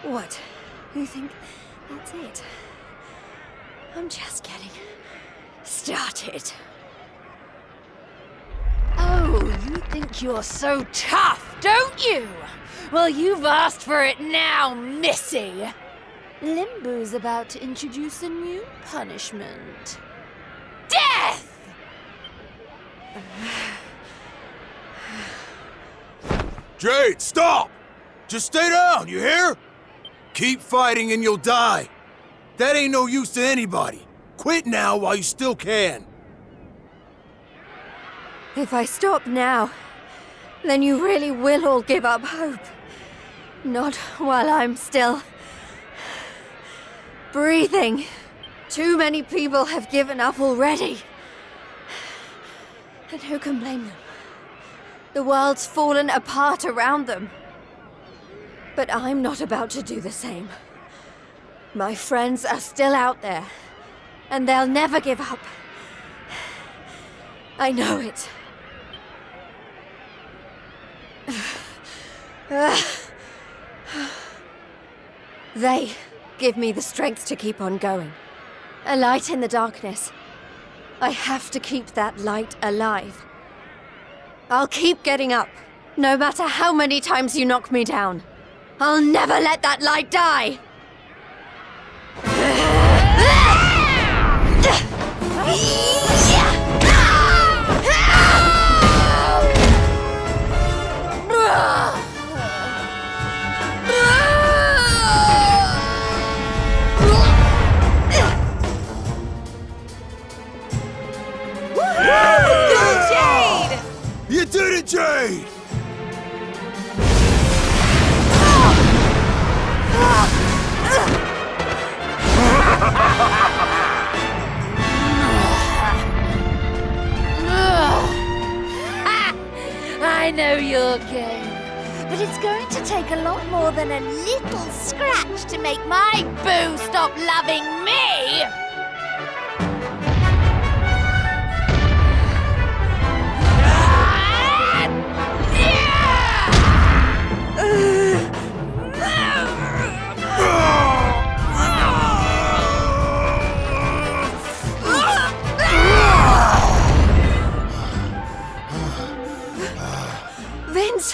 What? You think that's it? I'm just getting started. Oh, you think you're so tough, don't you? Well, you've asked for it now, Missy. Limbo's about to introduce a new punishment. Death! Jade, stop! Just stay down, you hear? Keep fighting and you'll die. That ain't no use to anybody. Quit now while you still can. If I stop now, then you really will all give up hope. Not while I'm still breathing. Too many people have given up already. And who can blame them? The world's fallen apart around them. But I'm not about to do the same. My friends are still out there, and they'll never give up. I know it. They give me the strength to keep on going. A light in the darkness. I have to keep that light alive. I'll keep getting up, no matter how many times you knock me down. I'll never let that light die! Go, Jade! You did it, Jade! I know your game, but it's going to take a lot more than a little scratch to make my boo stop loving me! Vince!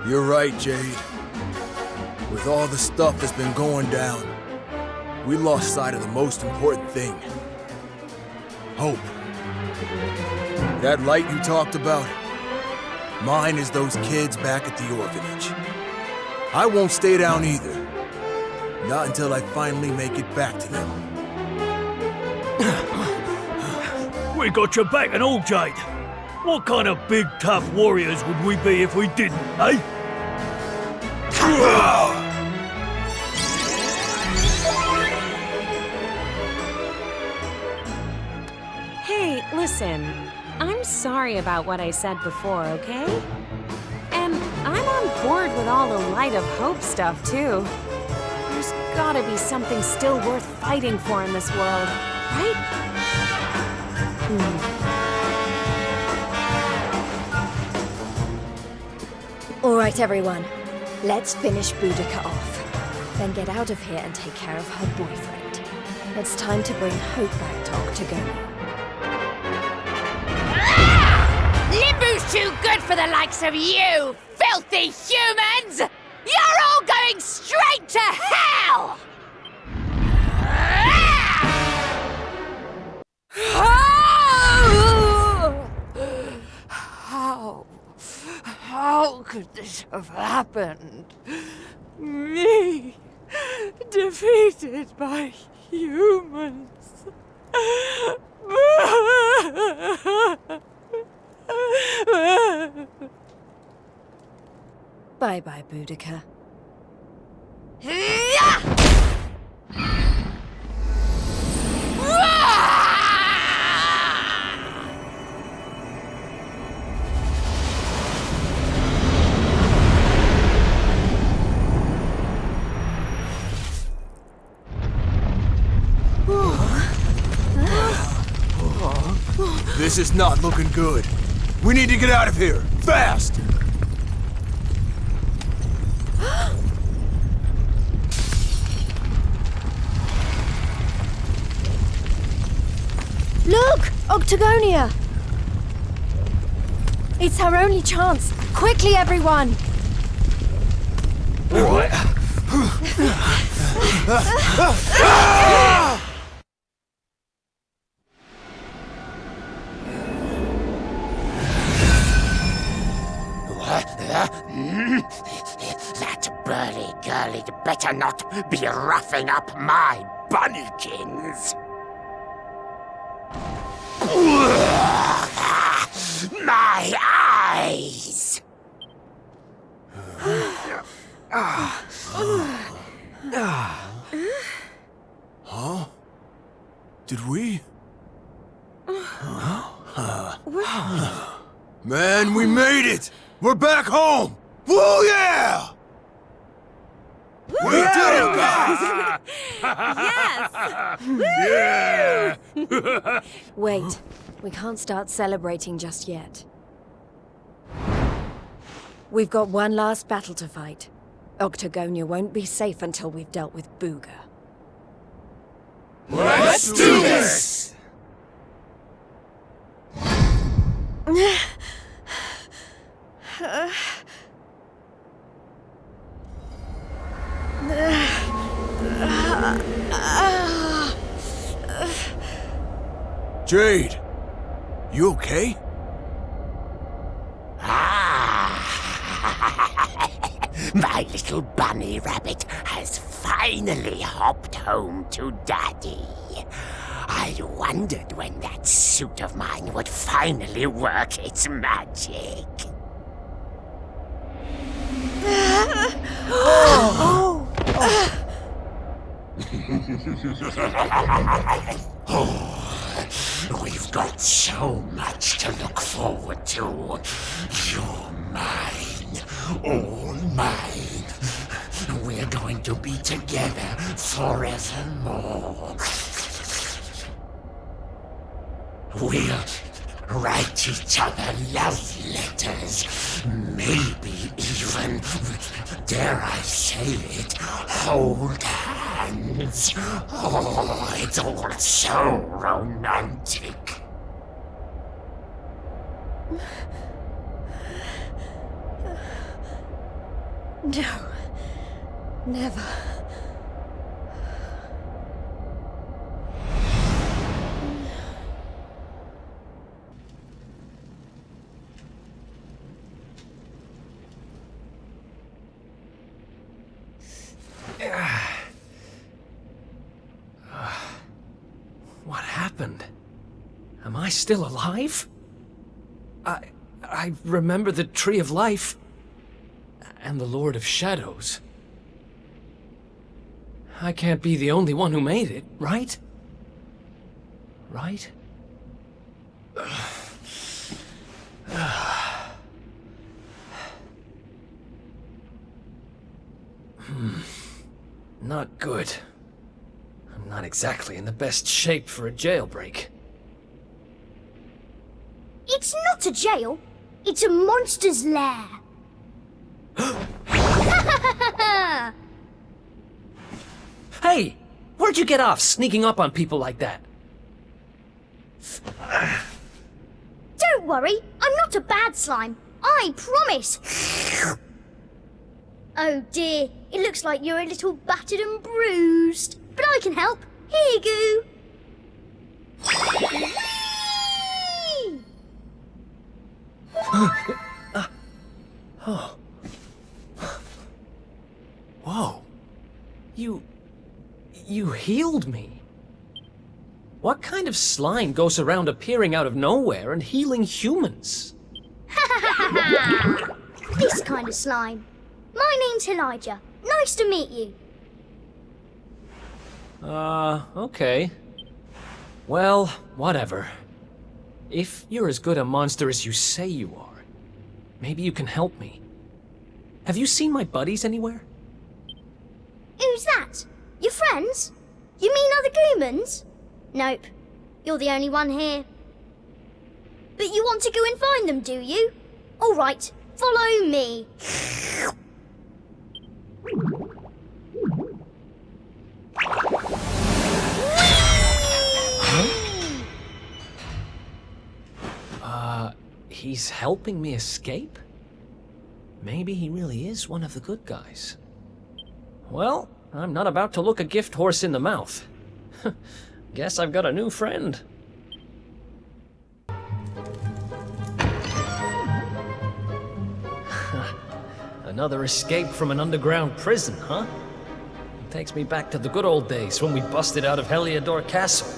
You're right, Jade. With all the stuff that's been going down, we lost sight of the most important thing. Hope. That light you talked about, mine is those kids back at the orphanage. I won't stay down either. Not until I finally make it back to them. We got your back and all, Jade. What kind of big, tough warriors would we be if we didn't, eh? Hey, listen. I'm sorry about what I said before, okay? And I'm on board with all the Light of Hope stuff, too. There's gotta be something still worth fighting for in this world. right? All right, everyone. Let's finish Boudica off. Then get out of here and take care of her boyfriend. It's time to bring hope back to Octagonia. Limbu's too good for the likes of you, filthy humans! You're all going straight to hell! How could this have happened? Me, defeated by humans. Bye-bye, Boudica. This is not looking good. We need to get out of here, fast! Look! Octagonia! It's our only chance. Quickly, everyone! That burly girlie better not be roughing up my bunnykins. My eyes! Huh? Did we? Man, we made it! We're back home! Woo, yeah! We did it, guys! Yes! Yeah! Wait, we can't start celebrating just yet. We've got one last battle to fight. Octagonia won't be safe until we've dealt with Booga. Let's do this! Jade, you okay? My little bunny rabbit has finally hopped home to Daddy. I wondered when that suit of mine would finally work its magic. We've got so much to look forward to. You're mine, all mine. We're going to be together forevermore. We'll write each other love letters. Maybe even, dare I say it, hold hands. Oh, it's all so romantic. No. Never. What happened? Am I still alive? I remember the Tree of Life and the Lord of Shadows. I can't be the only one who made it, right? Right? Not good. I'm Not exactly in the best shape for a jailbreak. It's not a jail. It's a monster's lair. Hey! Where'd you get off sneaking up on people like that? Don't worry, I'm not a bad slime. I promise. Oh dear, it looks like you're a little battered and bruised. But I can help. Here you go. Oh. Whoa. You healed me. What kind of slime goes around appearing out of nowhere and healing humans? This kind of slime. My name's Elijah. Nice to meet you. Okay. Well, whatever. If you're as good a monster as you say you are, maybe you can help me. Have you seen my buddies anywhere? Who's that? Your friends? You mean other humans? Nope. You're the only one here. But you want to go and find them, do you? All right, follow me. He's helping me escape? Maybe he really is one of the good guys. Well, I'm not about to look a gift horse in the mouth. Guess I've got a new friend. Another escape from an underground prison, huh? Takes me back to the good old days when we busted out of Heliodor Castle.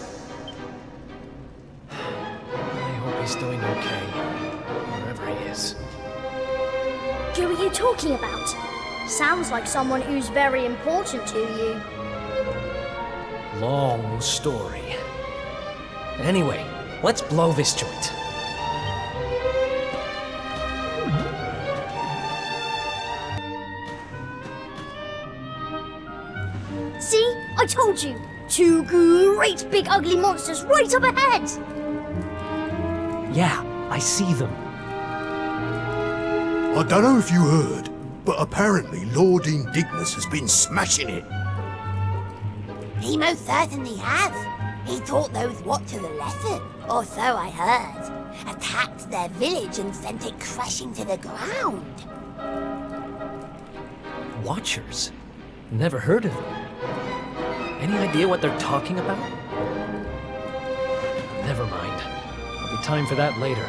I hope he's doing okay, wherever he is. Who are you talking about? Sounds like someone who's very important to you. Long story. Anyway, let's blow this joint. See? I told you! Two great big ugly monsters right up ahead! Yeah, I see them. I don't know if you heard, but apparently Lord Indignus has been smashing it. He most certainly has. He taught those Watchers a lesson, or so I heard. Attacked their village and sent it crashing to the ground. Watchers? Never heard of them. Any idea what they're talking about? Never mind. There'll be time for that later.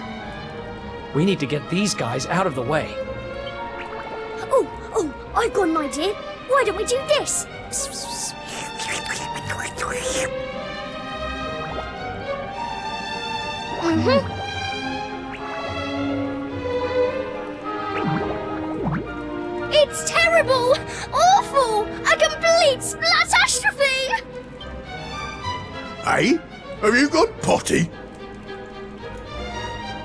We need to get these guys out of the way. Oh, I've got an idea. Why don't we do this? It's terrible! Awful! A complete splatastrophe! Hey? Have you gone potty?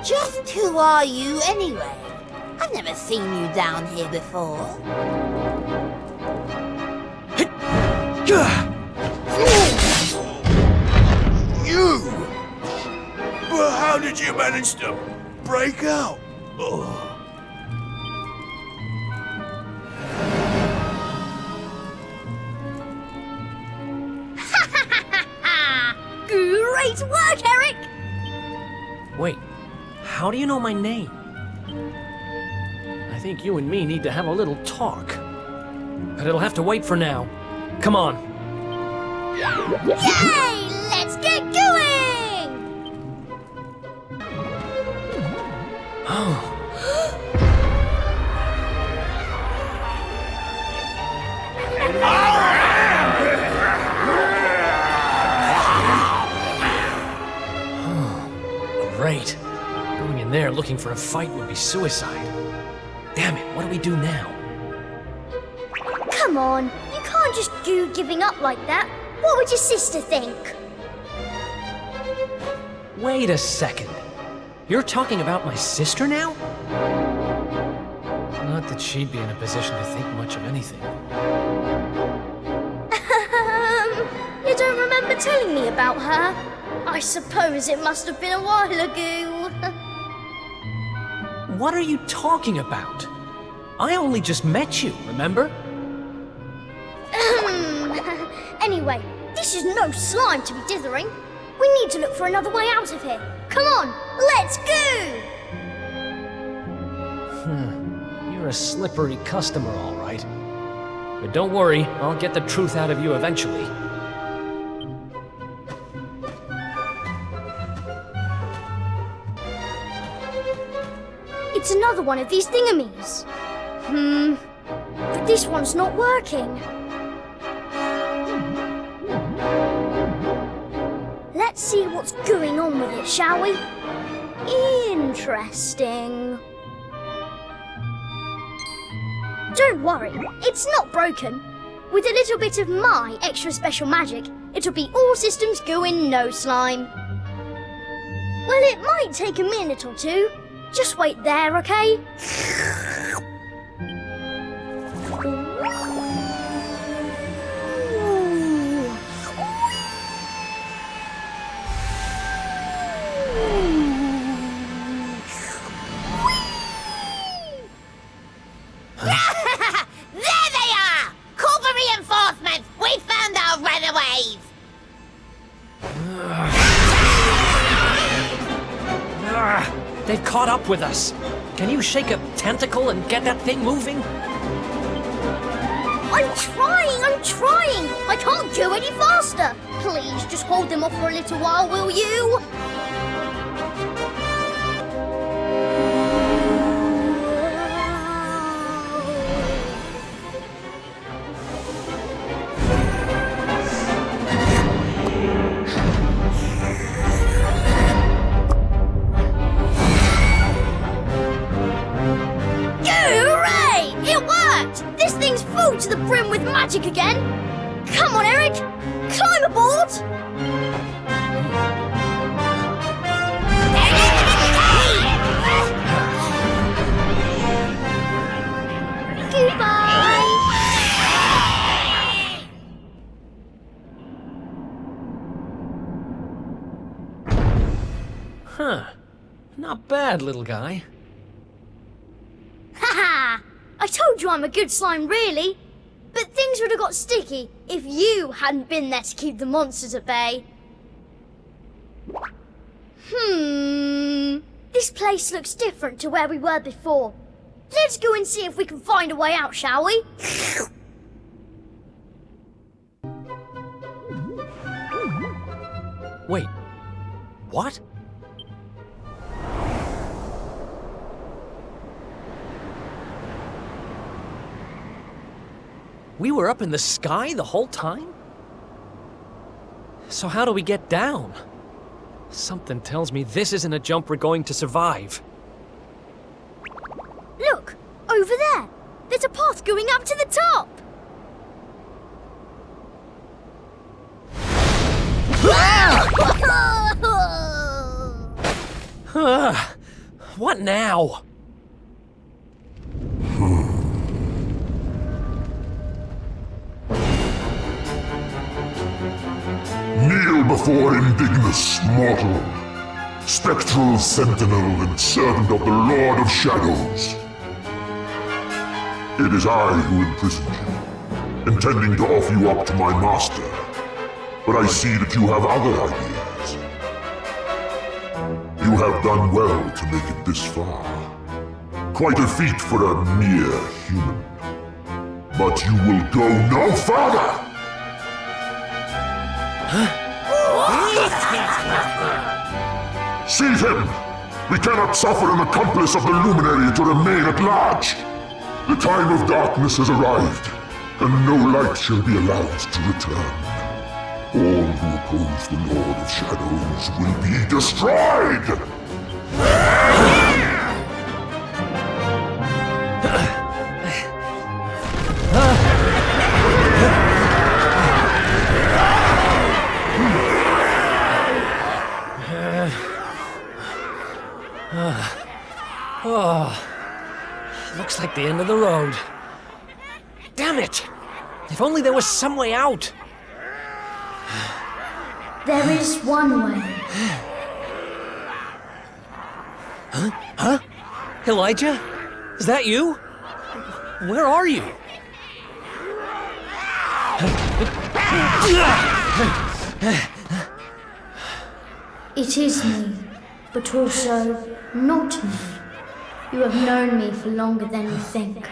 Just who are you anyway? I've never seen you down here before. You! But how did you manage to break out? Oh. Great work, Eric! Wait, how do you know my name? I think you and me need to have a little talk. But it'll have to wait for now. Come on. Yay! Let's get going! Oh. Great. Going in there looking for a fight would be suicide. Damn it, what do we do now? Come on, you can't just do giving up like that. What would your sister think? Wait a second. You're talking about my sister now? Not that she'd be in a position to think much of anything. You don't remember telling me about her? I suppose it must have been a while ago. What are you talking about? I only just met you, remember? Anyway, this is no slime to be dithering. We need to look for another way out of here. Come on, let's go! You're a slippery customer, all right. But don't worry, I'll get the truth out of you eventually. It's another one of these thingamies. But this one's not working. Let's see what's going on with it, shall we? Interesting. Don't worry, it's not broken. With a little bit of my extra special magic, it'll be all systems go in no slime. Well, it might take a minute or two. Just wait there, okay? They've caught up with us. Can you shake a tentacle and get that thing moving? I'm trying! I can't go any faster! Please, just hold them off for a little while, will you? To the brim with magic again! Come on, Eric! Climb aboard! Goodbye! Huh. Not bad, little guy. Haha! I told you I'm a good slime, really. But things would have got sticky if you hadn't been there to keep the monsters at bay. This place looks different to where we were before. Let's go and see if we can find a way out, shall we? Wait. What? We were up in the sky the whole time? So how do we get down? Something tells me this isn't a jump we're going to survive. Look! Over there! There's a path going up to the top! What now? Kneel before indignous mortal, spectral sentinel and servant of the Lord of Shadows. It is I who imprisoned you, intending to offer you up to my master. But I see that you have other ideas. You have done well to make it this far. Quite a feat for a mere human. But you will go no further! Seize him! We cannot suffer an accomplice of the Luminary to remain at large! The time of darkness has arrived, and no light shall be allowed to return. All who oppose the Lord of Shadows will be destroyed! Looks like the end of the road. Damn it! If only there was some way out. There is one way. Huh? Elijah? Is that you? Where are you? It is me, but also not me. You have known me for longer than you think.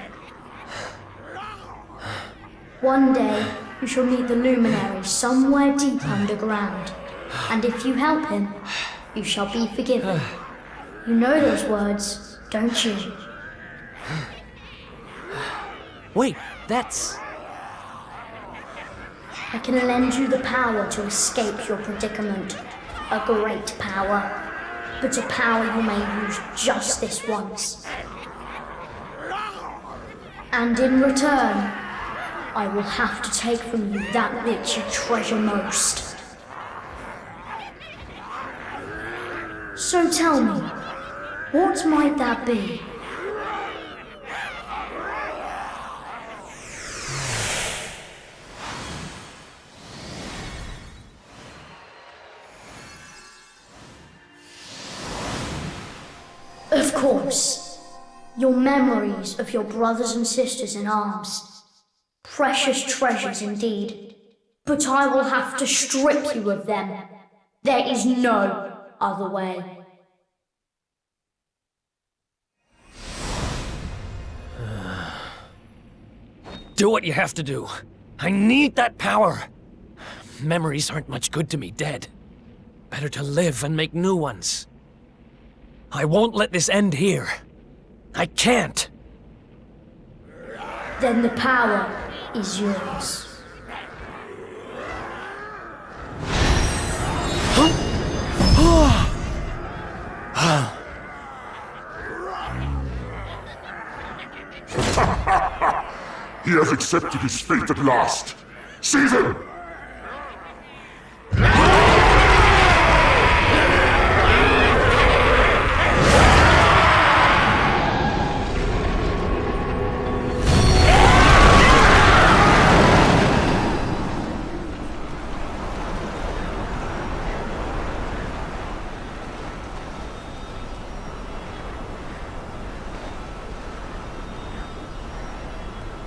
One day, you shall meet the luminary somewhere deep underground, and if you help him, you shall be forgiven. You know those words, don't you? Wait, that's... I can lend you the power to escape your predicament. A great power, but a power you may use just this once. And in return, I will have to take from you that which you treasure most. So tell me, what might that be? Of course, your memories of your brothers and sisters in arms. Precious treasures indeed. But I will have to strip you of them. There is no other way. Do what you have to do. I need that power. Memories aren't much good to me dead. Better to live and make new ones. I won't let this end here. I can't. Then the power is yours. He has accepted his fate at last. Seize him!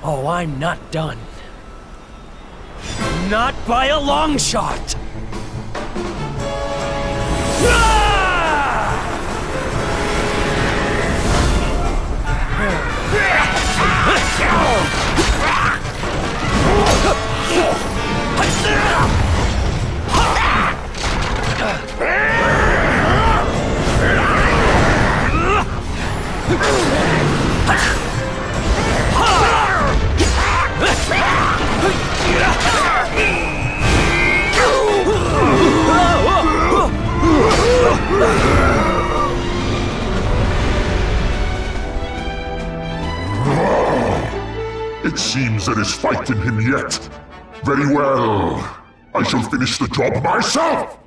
Oh, I'm not done. Not by a long shot! It seems there is fight in him yet. Very well. I shall finish the job myself!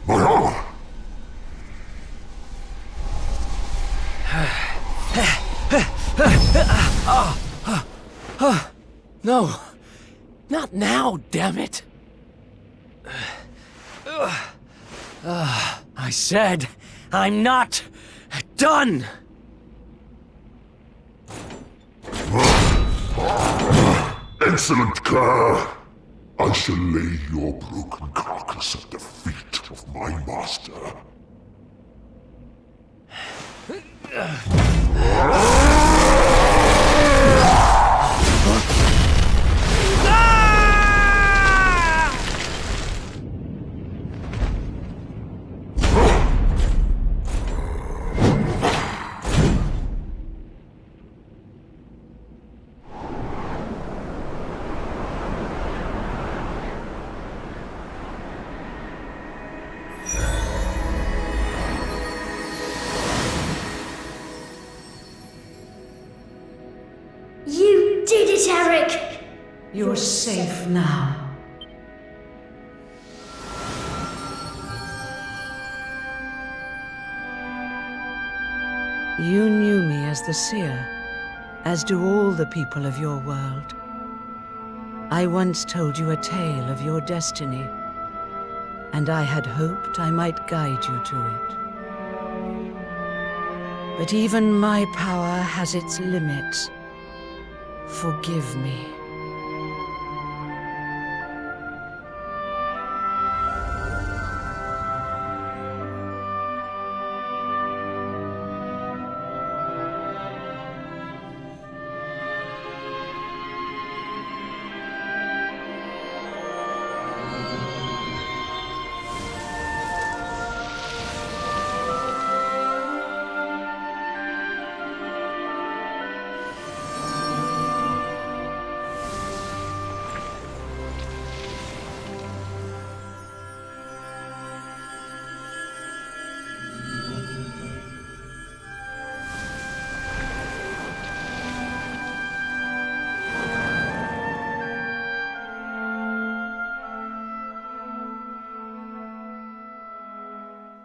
My arm! No. Not now, damn it. I said, I'm not done. Excellent, Kerr. I shall lay your broken carcass at the feet of my master. You did it, Eric! You're safe now. You knew me as the seer, as do all the people of your world. I once told you a tale of your destiny, and I had hoped I might guide you to it. But even my power has its limits. Forgive me.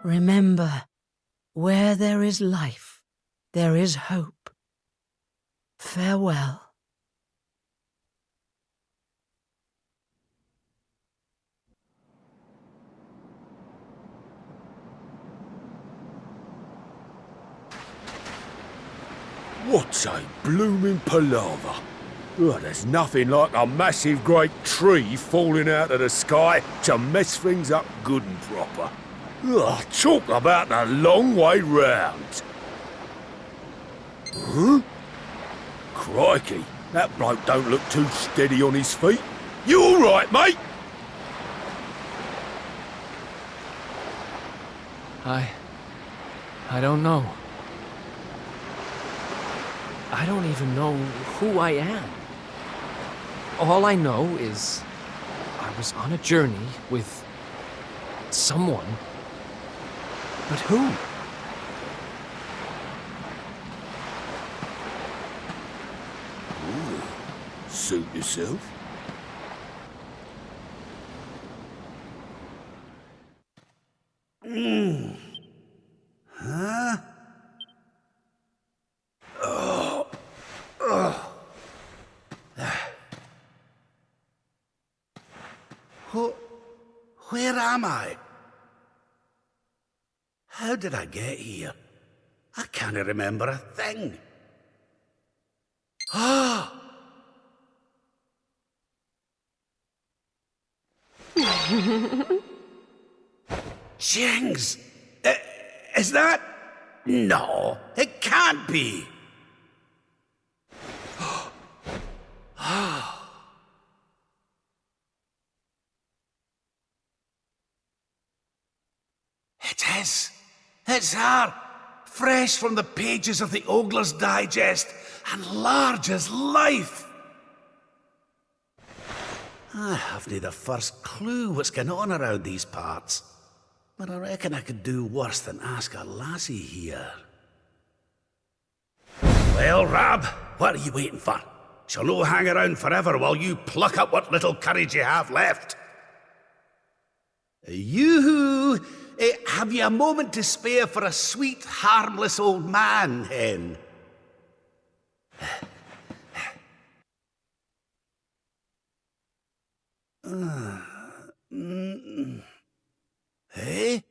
Remember, where there is life, there is hope. Farewell. What a blooming palaver. Oh, there's nothing like a massive great tree falling out of the sky to mess things up good and proper. Oh, talk about a long way round. Huh? Crikey, that bloke don't look too steady on his feet. You all right, mate? I don't know. I don't even know who I am. All I know is I was on a journey with someone. But who? Ooh, suit yourself. Huh? Where am I? How did I get here? I can't remember a thing. Ah! Jings! Is that... No, it can't be. It is. It's her. Fresh from the pages of the Ogler's Digest, and large as life. I haven't the first clue what's going on around these parts, but I reckon I could do worse than ask a lassie here. Well, Rab, what are you waiting for? She'll no hang around forever while you pluck up what little courage you have left. Yoo-hoo! Have you a moment to spare for a sweet, harmless old man, hen? Hey?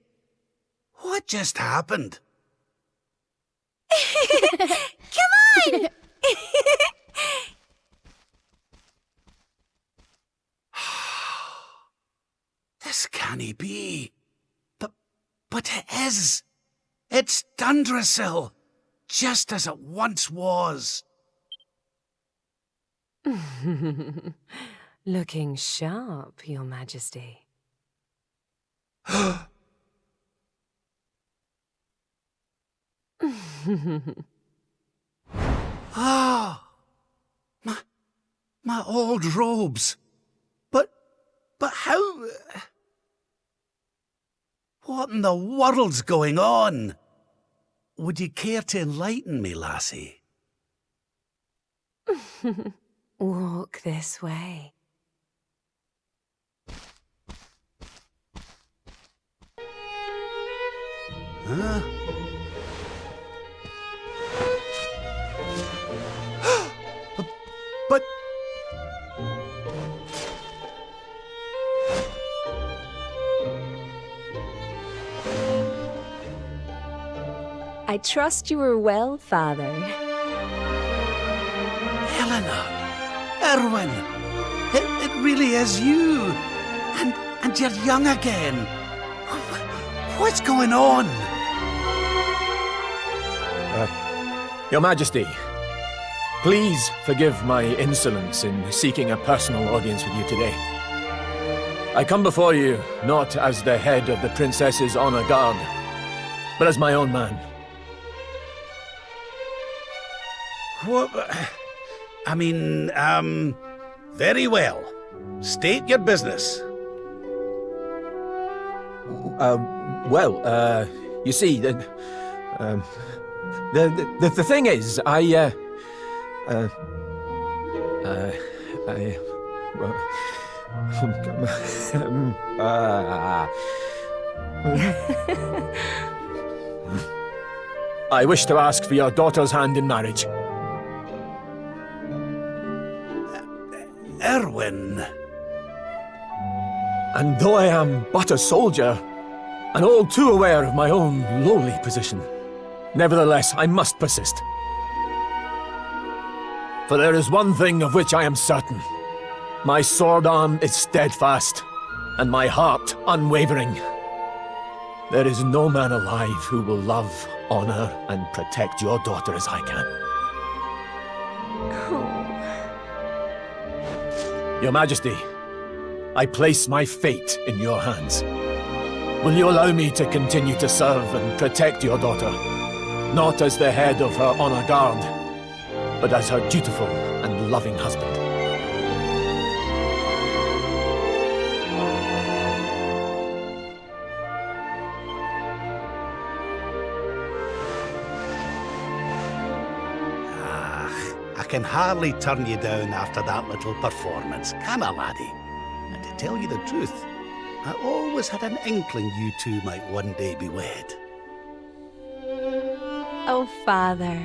What just happened? Come on! This can't be. But it is. It's Dundrasil, just as it once was. Looking sharp, Your Majesty. Ah! My old robes. But how... What in the world's going on? Would you care to enlighten me, lassie? Walk this way. Huh? I trust you are well, Father. Helena! Erwin! It really is you! And you're young again! What's going on? Your Majesty, please forgive my insolence in seeking a personal audience with you today. I come before you not as the head of the Princess's honor guard, but as my own man. What? I mean, very well. State your business. You see, the thing is, I wish to ask for your daughter's hand in marriage. Erwin. And though I am but a soldier, and all too aware of my own lowly position, nevertheless I must persist. For there is one thing of which I am certain. My sword arm is steadfast, and my heart unwavering. There is no man alive who will love, honor, and protect your daughter as I can. Your Majesty, I place my fate in your hands. Will you allow me to continue to serve and protect your daughter, not as the head of her honor guard, but as her dutiful and loving husband? I can hardly turn you down after that little performance, can I, laddie? And to tell you the truth, I always had an inkling you two might one day be wed. Oh, Father.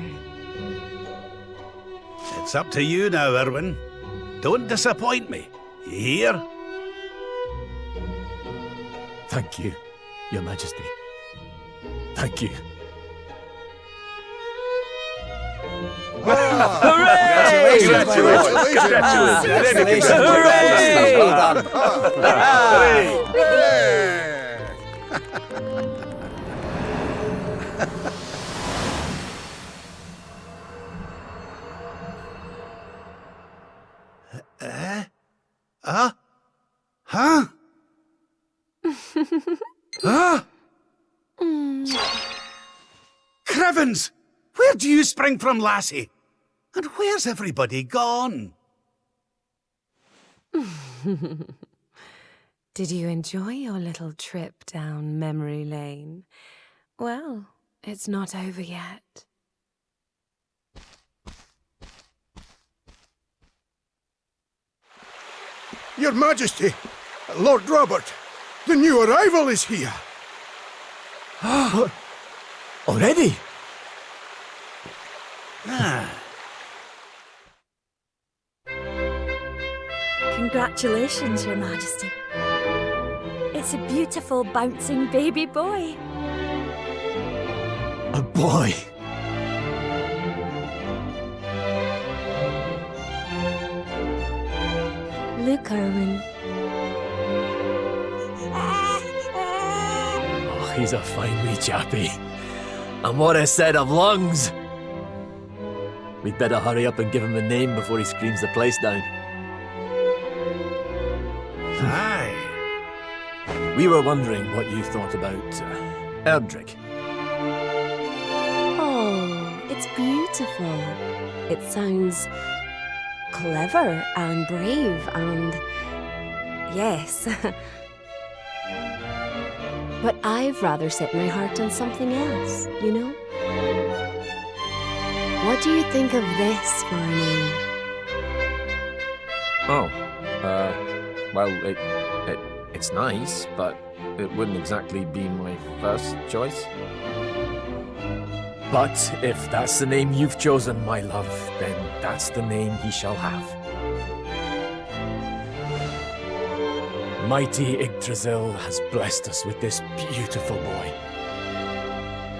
It's up to you now, Erwin. Don't disappoint me. You hear? Thank you, Your Majesty. Thank you. Hooray! Congratulations! Hooray! Well Huh? Huh? Crivens! Where do you spring from, lassie? And where's everybody gone? Did you enjoy your little trip down memory lane? Well, it's not over yet. Your Majesty, Lord Robert, the new arrival is here. Already? Congratulations, Your Majesty. It's a beautiful, bouncing baby boy. A boy? Look, Erwin. Oh, he's a fine wee chappie. And what a set of lungs! We'd better hurry up and give him a name before he screams the place down. Aye. We were wondering what you thought about Erdrick. Oh, it's beautiful. It sounds clever and brave and... yes. But I've rather set my heart on something else, you know? What do you think of this for a name? Oh, well, it's nice, but it wouldn't exactly be my first choice. But if that's the name you've chosen, my love, then that's the name he shall have. Mighty Yggdrasil has blessed us with this beautiful boy.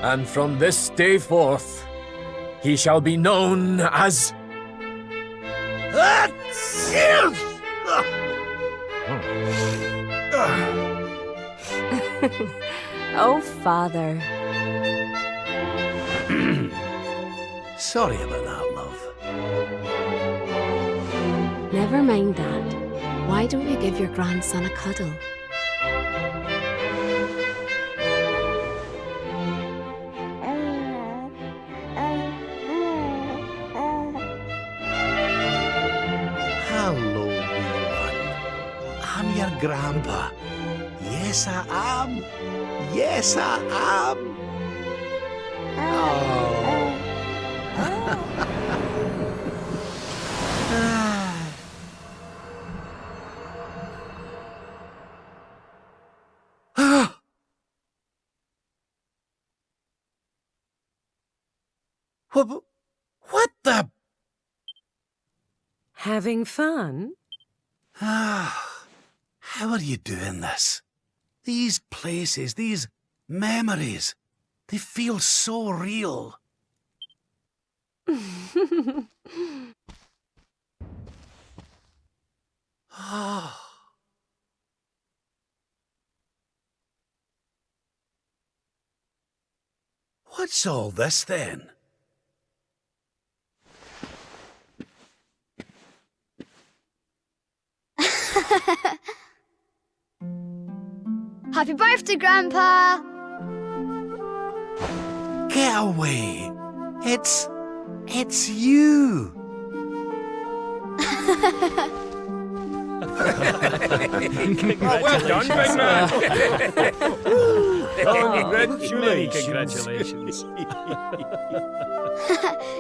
And from this day forth, he shall be known as... Oh, Father. Sorry about that, love. Never mind that. Why don't you give your grandson a cuddle? Hello, wee one. I'm your grandpa. Yes, I am. Yes, I am. Oh. What the? Having fun? How are you doing this? These places, these memories, they feel so real. What's all this then? Happy birthday, Grandpa! Get away! It's you! Well done, big man! Congratulations.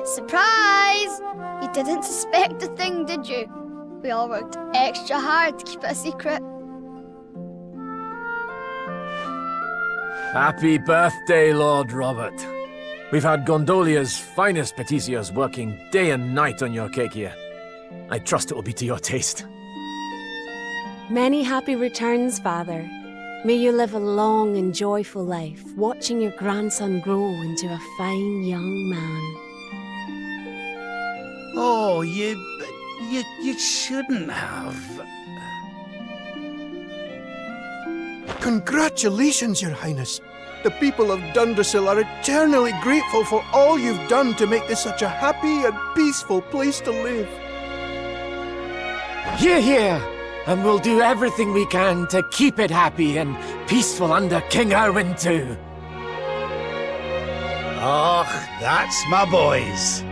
Surprise! You didn't suspect a thing, did you? We all worked extra hard to keep it a secret. Happy birthday, Lord Robert. We've had Gondolia's finest patissiers working day and night on your cake here. I trust it will be to your taste. Many happy returns, Father. May you live a long and joyful life, watching your grandson grow into a fine young man. Oh, you shouldn't have. Congratulations, Your Highness. The people of Dundrasil are eternally grateful for all you've done to make this such a happy and peaceful place to live. Hear, hear! And we'll do everything we can to keep it happy and peaceful under King Erwin too. Oh, that's my boys.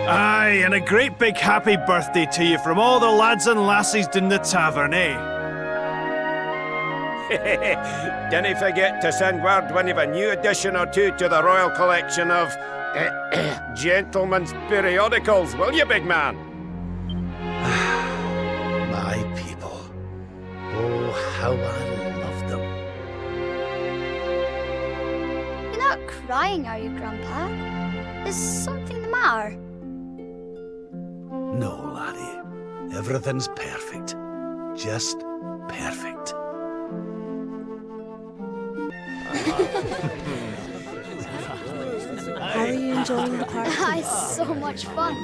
Aye, and a great big happy birthday to you from all the lads and lassies in the tavern, eh? Didn't forget to send word when you've a new edition or two to the Royal Collection of gentlemen's periodicals, will you, big man? My people. Oh, how I love them. You're not crying, are you, Grandpa? Is something the matter? No, laddie. Everything's perfect. Just perfect. How are you enjoying the party? It's so much fun.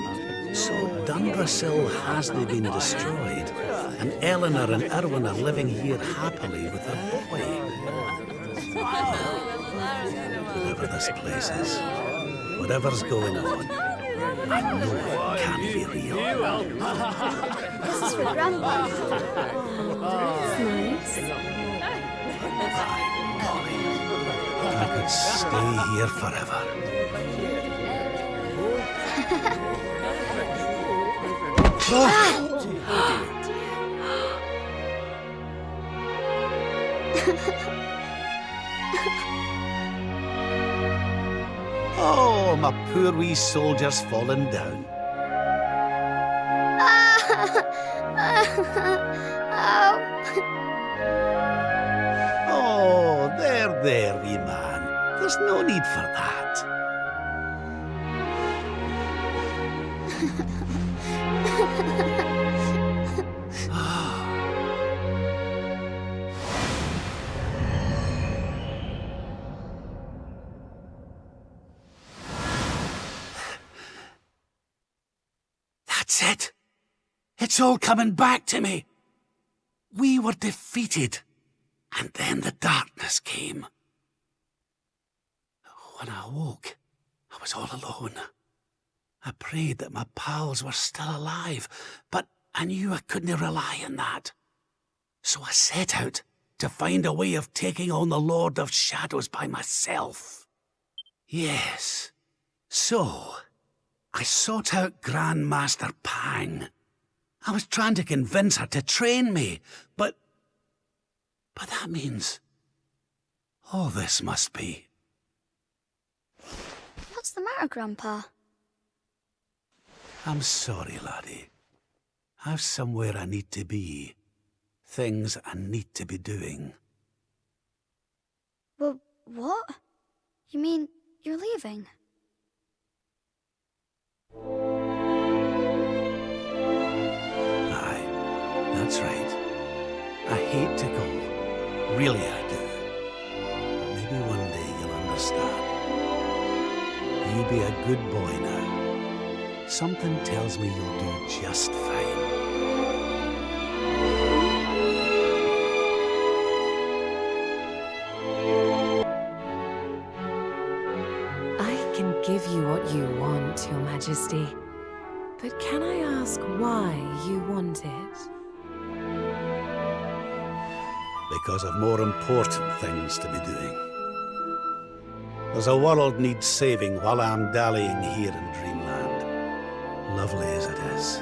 So Dundrasil hasn't been destroyed, and Eleanor and Erwin are living here happily with their boy. Whatever this place is, whatever's going on, I know it can't be real. This is for Grandpa. That's nice. I could stay here forever. Oh, my poor wee soldier's fallen down. Oh, there, wee man. There's no need for that. It's all coming back to me. We were defeated, and then the darkness came. When I awoke, I was all alone. I prayed that my pals were still alive, but I knew I couldn't rely on that. So I set out to find a way of taking on the Lord of Shadows by myself. Yes, so I sought out Grandmaster Pang. I was trying to convince her to train me, but that means all this must be. What's the matter, Grandpa? I'm sorry, laddie. I've somewhere I need to be. Things I need to be doing. Well, what? You mean you're leaving? Aye, that's right. I hate to go. Really, I do. But maybe one day you'll understand. You be a good boy now. Something tells me you'll do just fine. I can give you what you want, Your Majesty. But can I ask why you want it? Because of more important things to be doing. There's a world needs saving while I'm dallying here in Dreamland. Lovely as it is.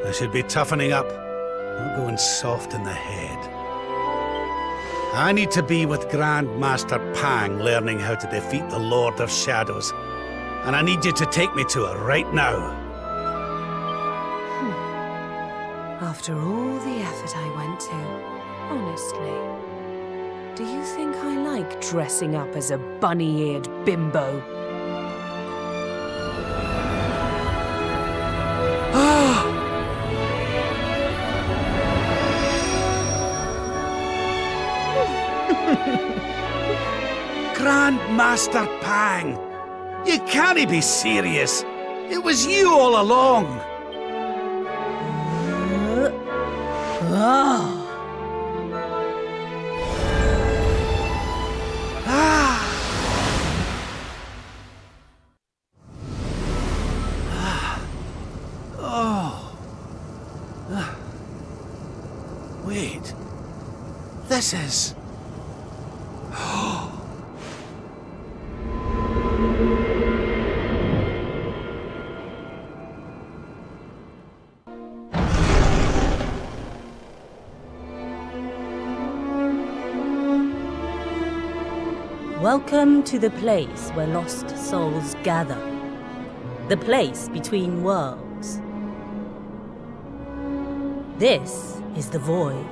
I should be toughening up, not going soft in the head. I need to be with Grandmaster Pang learning how to defeat the Lord of Shadows. And I need you to take me to her right now. After all the effort I went to, honestly, do you think I like dressing up as a bunny-eared bimbo? Grandmaster Pang! You can't be serious! It was you all along! Wait. This is... Welcome to the place where lost souls gather. The place between worlds. This is the Void.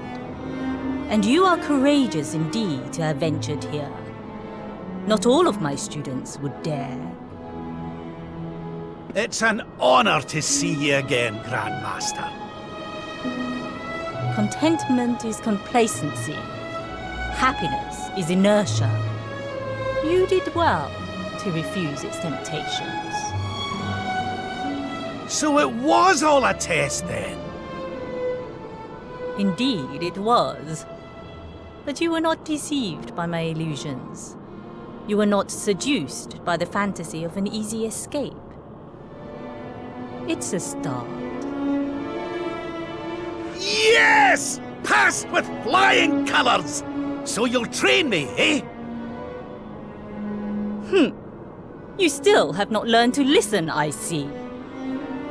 And you are courageous indeed to have ventured here. Not all of my students would dare. It's an honor to see you again, Grandmaster. Contentment is complacency. Happiness is inertia. You did well to refuse its temptations. So it was all a test then? Indeed, it was. But you were not deceived by my illusions. You were not seduced by the fantasy of an easy escape. It's a start. Yes! Passed with flying colours! So you'll train me, eh? You still have not learned to listen, I see.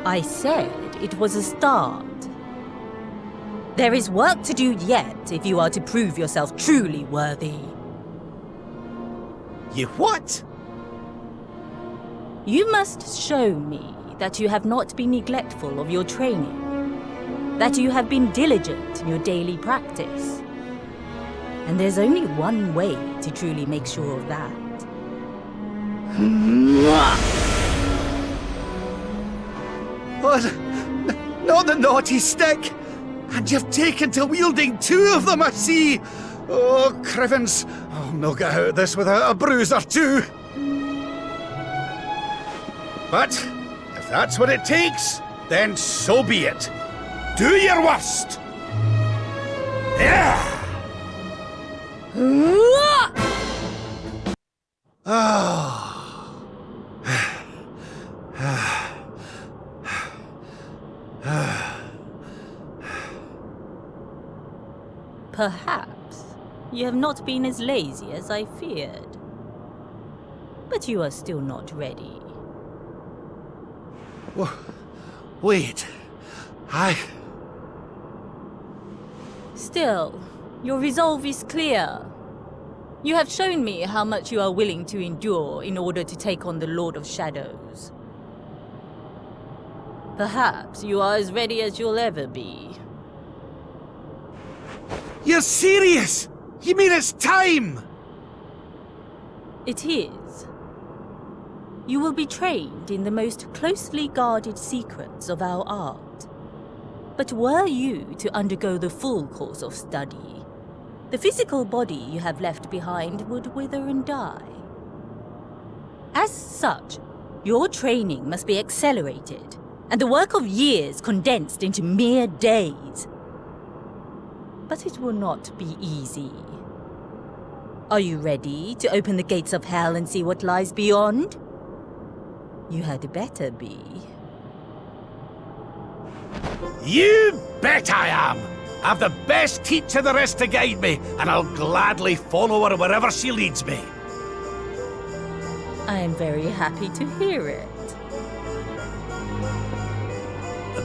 I said it was a start. There is work to do yet if you are to prove yourself truly worthy. You what? You must show me that you have not been neglectful of your training. That you have been diligent in your daily practice. And there's only one way to truly make sure of that. What? Not the naughty stick! And you've taken to wielding two of them, I see! Oh, Crivens, I'll not get out of this without a bruise or two! But, if that's what it takes, then so be it. Do your worst! Yeah! Perhaps you have not been as lazy as I feared. But you are still not ready. Wait. Still, your resolve is clear. You have shown me how much you are willing to endure in order to take on the Lord of Shadows. Perhaps you are as ready as you'll ever be. You're serious? You mean it's time? It is. You will be trained in the most closely guarded secrets of our art. But were you to undergo the full course of study, the physical body you have left behind would wither and die. As such, your training must be accelerated, and the work of years condensed into mere days. But it will not be easy. Are you ready to open the gates of hell and see what lies beyond? You had better be. You bet I am! I've the best teacher there is to guide me, and I'll gladly follow her wherever she leads me. I am very happy to hear it.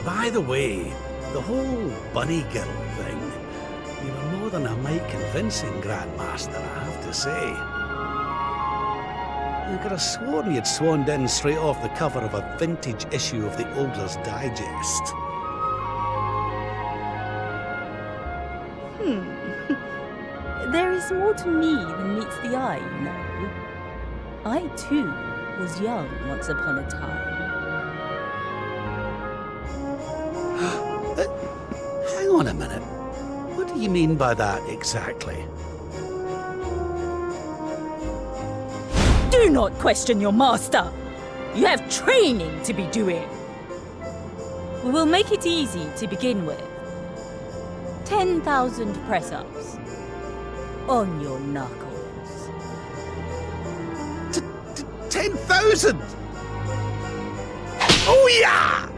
By the way, the whole bunny girl thing, you were more than a mite convincing, Grandmaster, I have to say. I could have sworn you'd swanned in straight off the cover of a vintage issue of the Ogler's Digest. There is more to me than meets the eye, you know. I, too, was young once upon a time. Hang on a minute. What do you mean by that exactly? Do not question your master! You have training to be doing! We will make it easy to begin with. 10,000 press-ups. On your knuckles. 10,000? Oh yeah!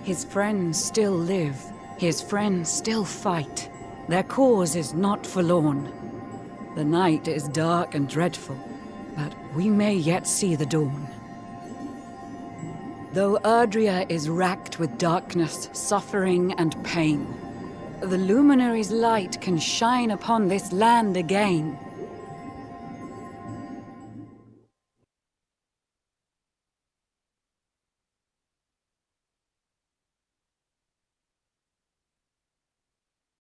His friends still live. His friends still fight. Their cause is not forlorn. The night is dark and dreadful, but we may yet see the dawn. Though Erdrea is racked with darkness, suffering, and pain, the Luminary's light can shine upon this land again.